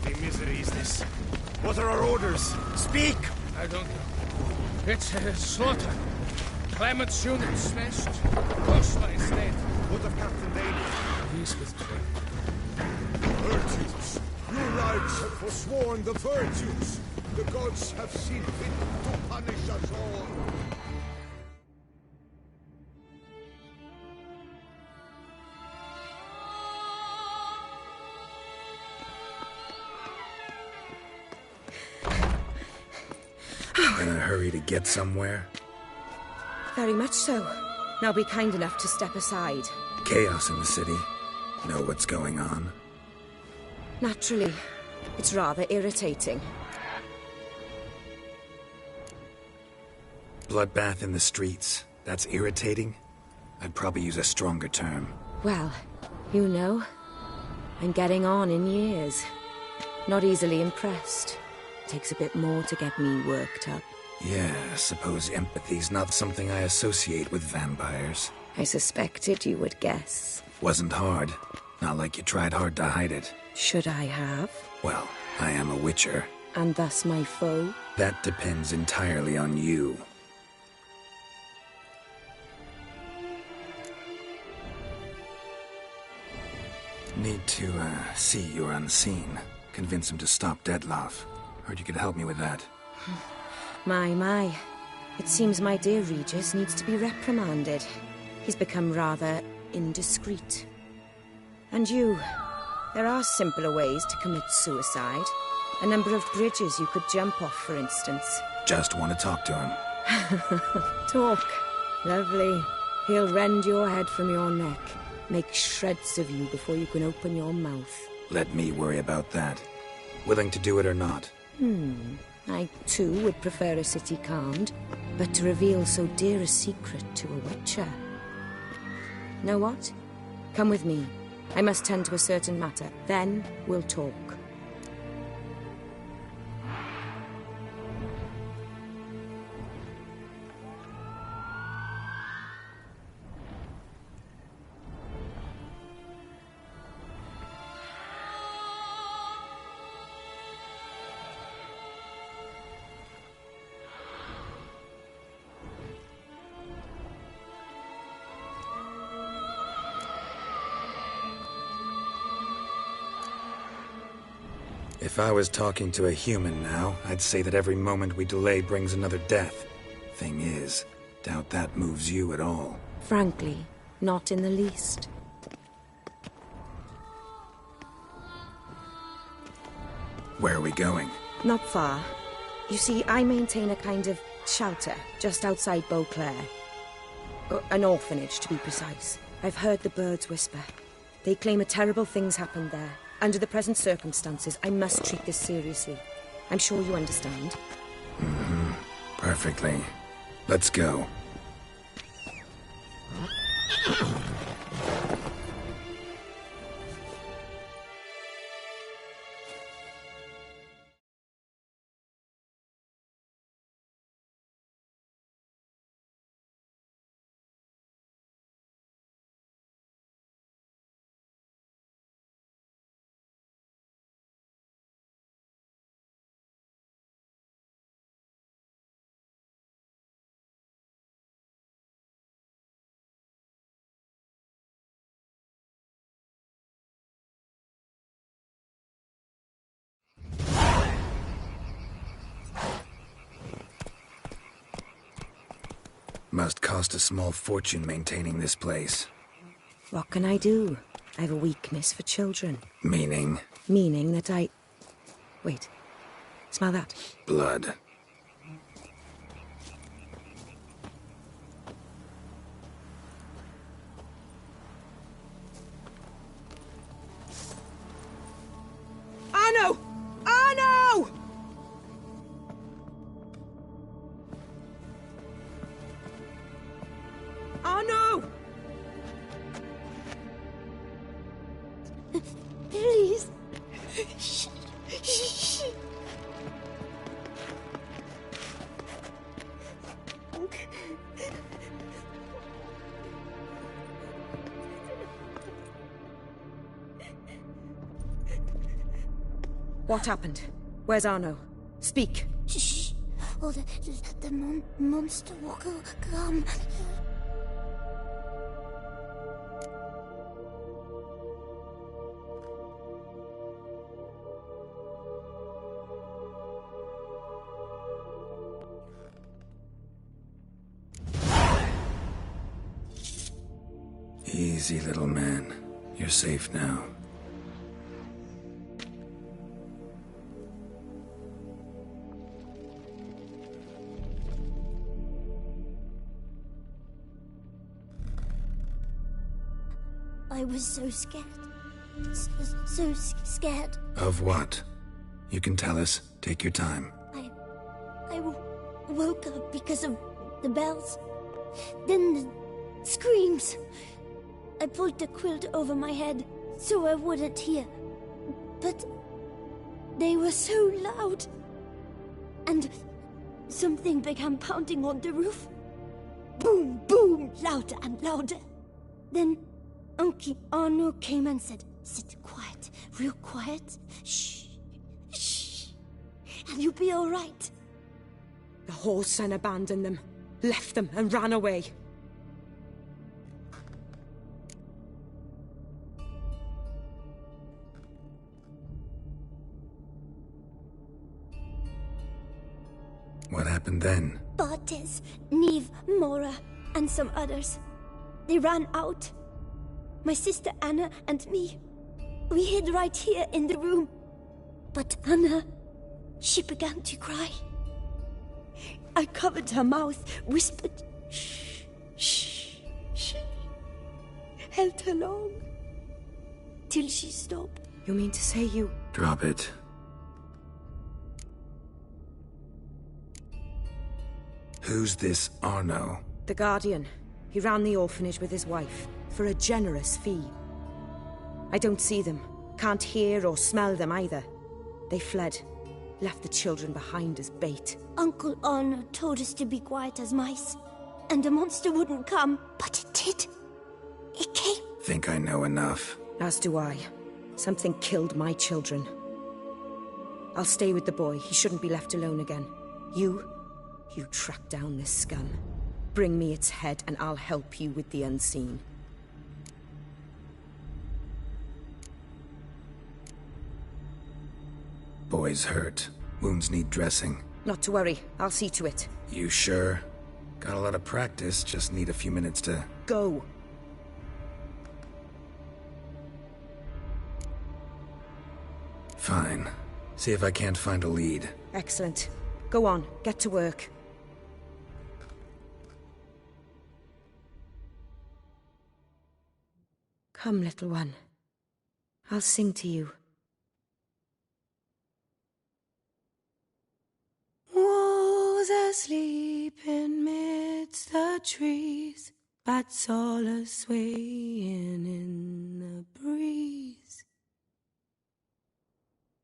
bloody misery is this? What are our orders? Speak! I don't know. It's a slaughter. Clement's unit smashed. Coastlines dead. What of Captain Daly? He's with Trent. Virtues! You lives have forsworn the virtues! The gods have seen fit to punish us all! In a hurry to get somewhere? Very much so. Now be kind enough to step aside. Chaos in the city. Know what's going on? Naturally. It's rather irritating. Bloodbath in the streets. That's irritating? I'd probably use a stronger term. Well, you know, I'm getting on in years. Not easily impressed. Takes a bit more to get me worked up. Yeah, I suppose empathy's not something I associate with vampires. I suspected you would guess. Wasn't hard. Not like you tried hard to hide it. Should I have? Well, I am a witcher. And thus my foe? That depends entirely on you. Need to, see you're unseen. Convince him to stop Dettlaff. Heard you could help me with that. My. It seems my dear Regis needs to be reprimanded. He's become rather indiscreet. And you, there are simpler ways to commit suicide. A number of bridges you could jump off, for instance. Just want to talk to him. Talk. Lovely. He'll rend your head from your neck. Make shreds of you before you can open your mouth. Let me worry about that. Willing to do it or not? I, too, would prefer a city calmed, but to reveal so dear a secret to a witcher. Know what? Come with me. I must tend to a certain matter. Then we'll talk. If I was talking to a human now, I'd say that every moment we delay brings another death. Thing is, doubt that moves you at all. Frankly, not in the least. Where are we going? Not far. You see, I maintain a kind of shelter just outside Beauclair. An orphanage, to be precise. I've heard the birds whisper. They claim a terrible thing's happened there. Under the present circumstances, I must treat this seriously. I'm sure you understand. Perfectly. Let's go. Must cost a small fortune maintaining this place. What can I do? I have a weakness for children. Meaning? Meaning that I... Wait. Smell that? Blood. Arno! Arno! Arno! Please. Shh. What happened? Where's Arno? Speak. Shh. Oh, the monster will come. Easy, little man. You're safe now. I was so scared. So scared. Of what? You can tell us. Take your time. I woke up because of the bells. Then the screams. I pulled the quilt over my head so I wouldn't hear. But they were so loud. And something began pounding on the roof. Boom, boom, louder and louder. Then Uncle Arno came and said, "Sit quiet, real quiet. Shh, shh, and you'll be all right." The whoreson abandoned them, left them and ran away. What happened then? Bartes, Neve, Mora, and some others. They ran out. My sister Anna and me. We hid right here in the room. But Anna, she began to cry. I covered her mouth, whispered, "Shh, shh, shh." Held her long. Till she stopped. You mean to say you... Drop it. Who's this Arno? The Guardian. He ran the orphanage with his wife, for a generous fee. I don't see them, can't hear or smell them either. They fled, left the children behind as bait. Uncle Arno told us to be quiet as mice, and the monster wouldn't come, but it did. It came. Think I know enough. As do I. Something killed my children. I'll stay with the boy. He shouldn't be left alone again. You track down this scum. Bring me its head and I'll help you with the unseen. Boy's hurt. Wounds need dressing. Not to worry. I'll see to it. You sure? Got a lot of practice, just need a few minutes to... Go. Fine. See if I can't find a lead. Excellent. Go on, get to work. Come, little one. I'll sing to you. Wolves asleep in midst the trees, bats all a-swaying in the breeze.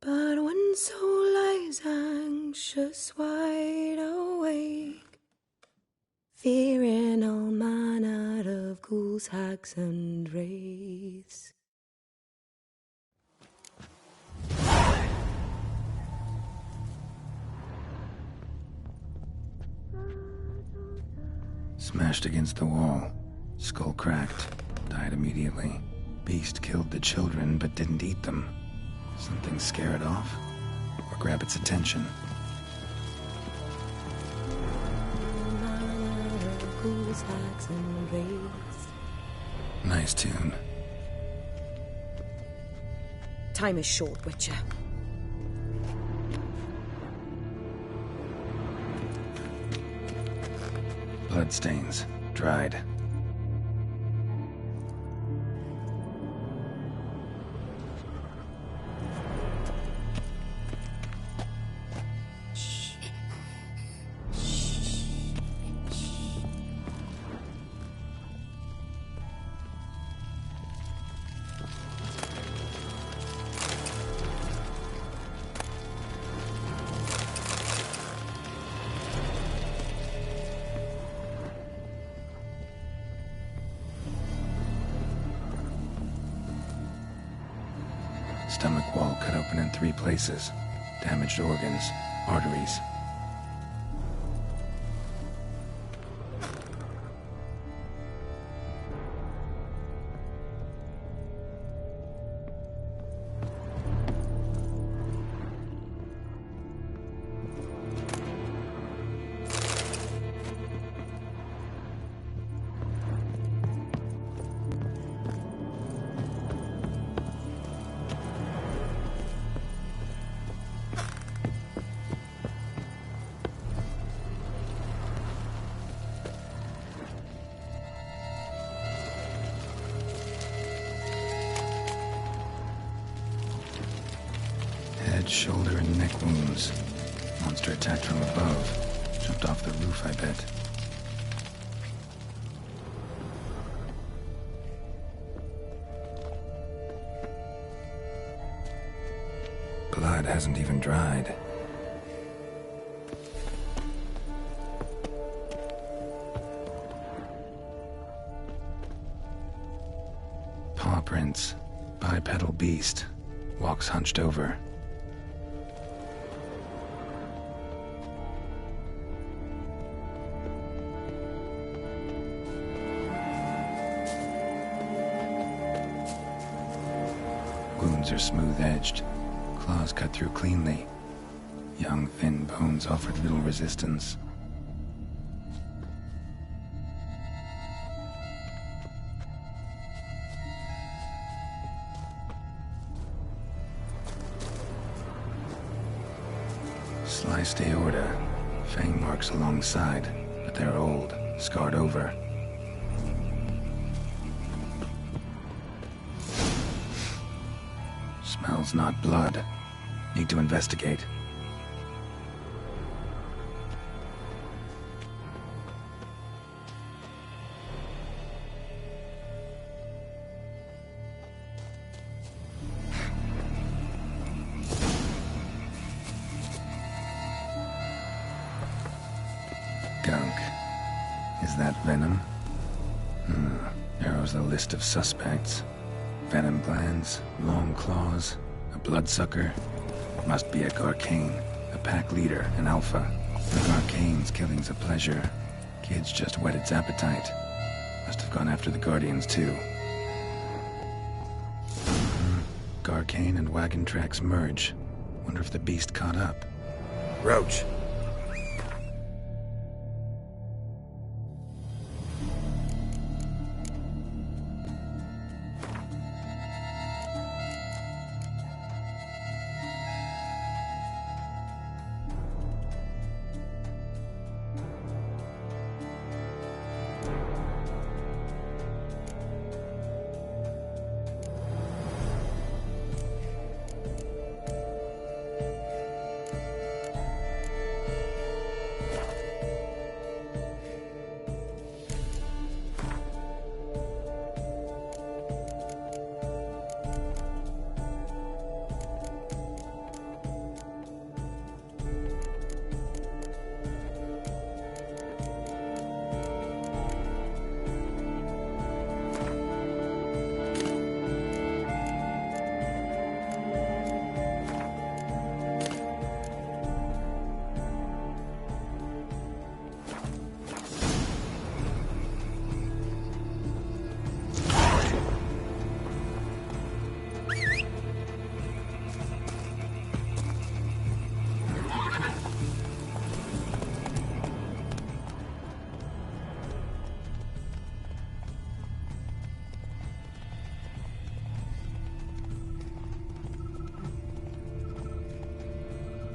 But one soul lies anxious, wide awake, fearing all manner of ghouls, hags, and wraiths. Smashed against the wall. Skull cracked. Died immediately. Beast killed the children, but didn't eat them. Something scare it off? Or grab its attention? Nice tune. Time is short, Witcher. Bloodstains. Dried. Stomach wall cut open in 3 places. Damaged organs, arteries. Head, shoulder, and neck wounds. Monster attacked from above. Jumped off the roof, I bet. Blood hasn't even dried. Paw prints. Bipedal beast. Walks hunched over. Wounds are smooth-edged. Claws cut through cleanly. Young, thin bones offered little resistance. Sliced aorta. Fang marks alongside, but they're old, scarred over. Smells not blood. Need to investigate. Gunk. Is that venom? Narrows the list of suspects. Venom glands, long claws, a bloodsucker. Must be a Garcane, a pack leader, an alpha. The Garcane's killing's a pleasure. Kid's just whet its appetite. Must have gone after the Guardians too. Garcane and wagon tracks merge. Wonder if the beast caught up. Roach.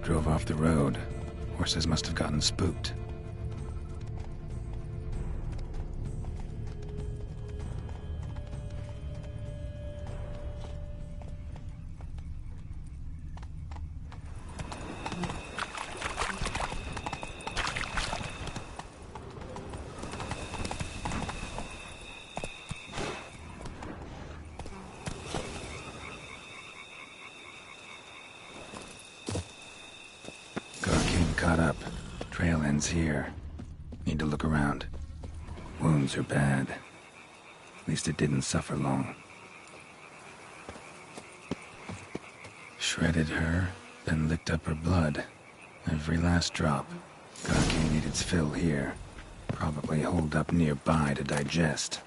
Drove off the road. Horses must have gotten spooked. Caught up. Trail ends here. Need to look around. Wounds are bad. At least it didn't suffer long. Shredded her, then licked up her blood. Every last drop. God can't eat its fill here. Probably holed up nearby to digest.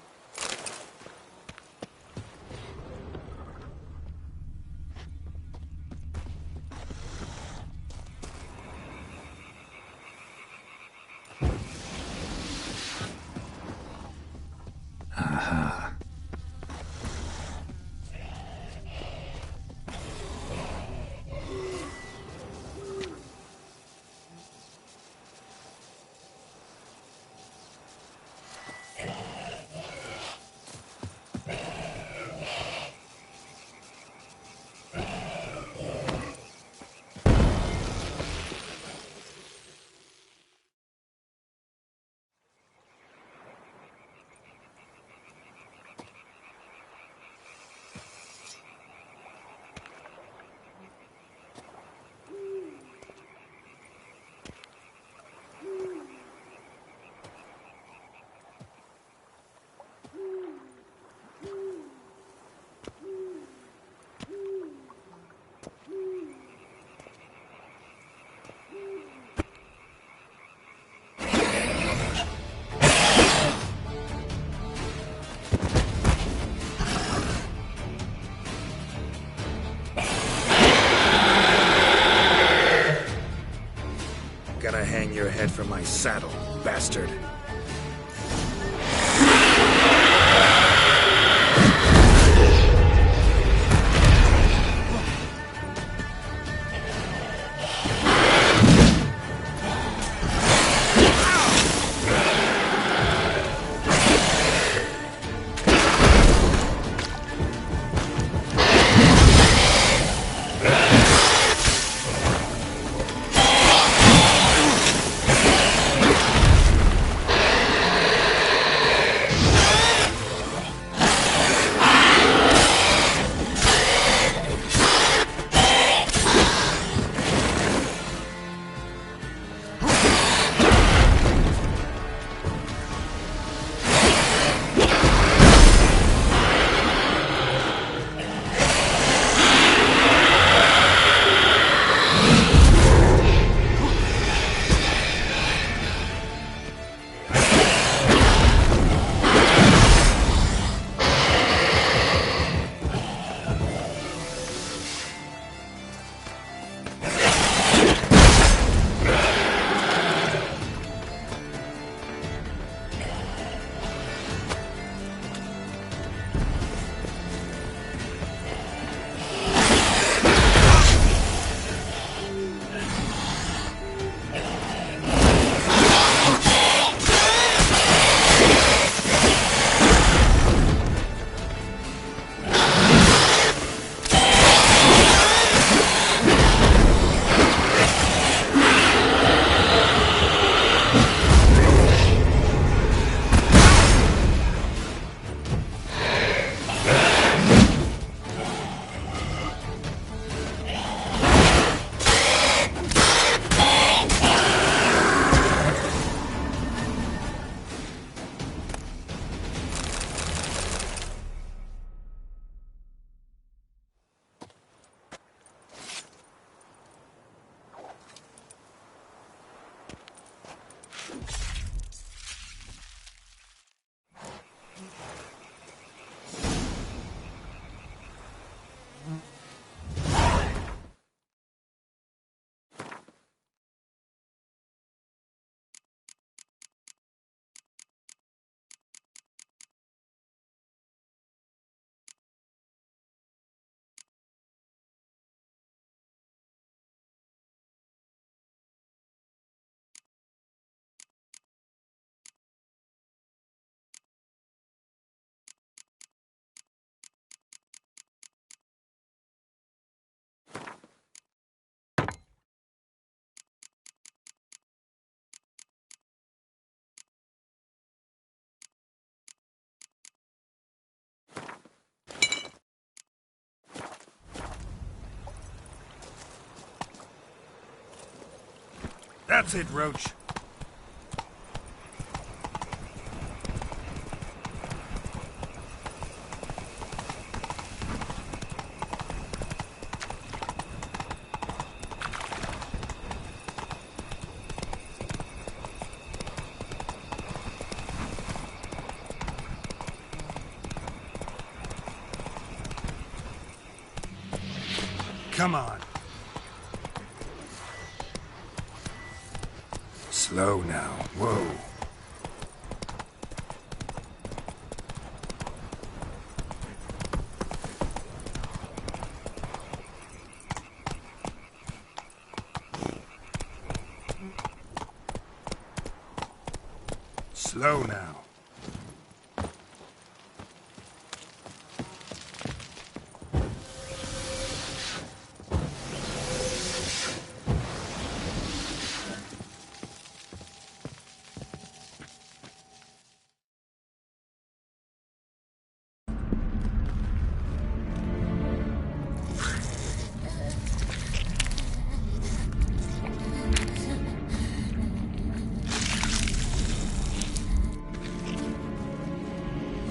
Aha. Gotta hang your head from my saddle, bastard. That's it, Roach. Come on. Slow now. Whoa. Slow now.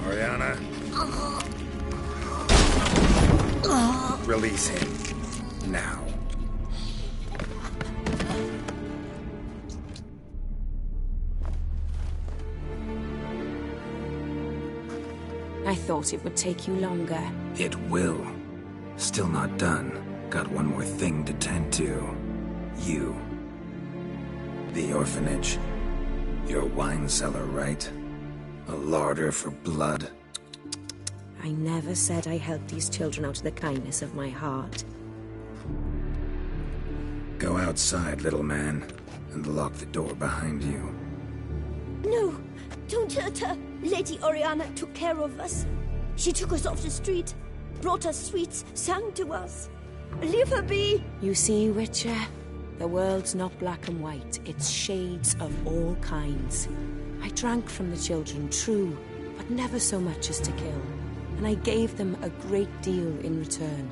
Oriana. Release him. Now. I thought it would take you longer. It will. Still not done. Got one more thing to tend to. You. The orphanage. Your wine cellar, right? A larder for blood. I never said I helped these children out of the kindness of my heart. Go outside, little man, and lock the door behind you. No, don't hurt her. Lady Oriana took care of us. She took us off the street, brought us sweets, sang to us. Leave her be. You see, Witcher? The world's not black and white. It's shades of all kinds. I drank from the children, true, but never so much as to kill. And I gave them a great deal in return.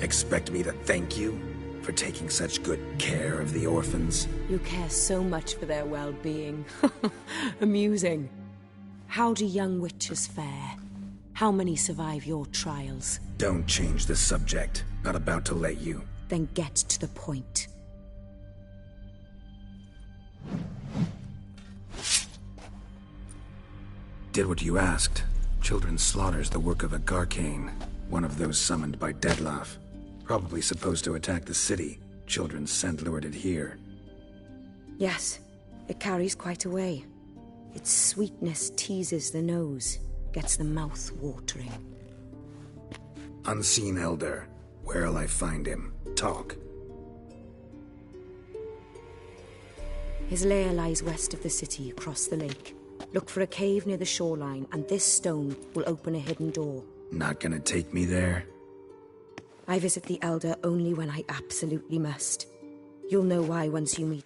Expect me to thank you for taking such good care of the orphans? You care so much for their well-being. Amusing. How do young witches fare? How many survive your trials? Don't change the subject. Not about to let you. Then get to the point. Did what you asked. Children's slaughter's the work of a Garcane, one of those summoned by Dettlaff. Probably supposed to attack the city. Children's scent lured it here. Yes, it carries quite a way. Its sweetness teases the nose, gets the mouth watering. Unseen Elder. Where'll I find him? Talk. His lair lies west of the city, across the lake. Look for a cave near the shoreline, and this stone will open a hidden door. Not gonna take me there? I visit the Elder only when I absolutely must. You'll know why once you meet.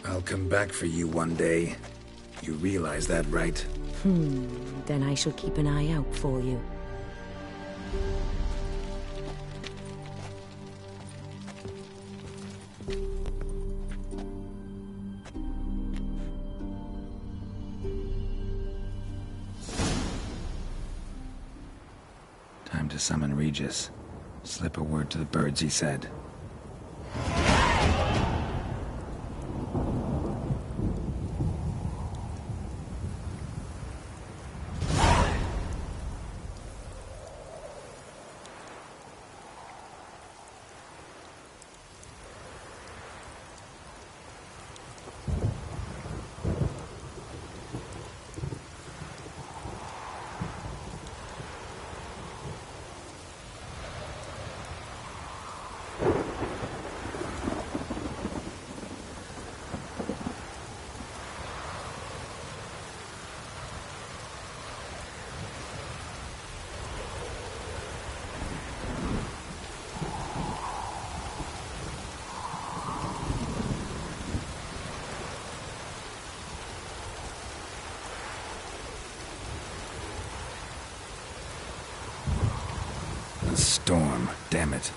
I'll come back for you one day. You realize that, right? Then I shall keep an eye out for you. Time to summon Regis. Slip a word to the birds, he said. Storm, damn it.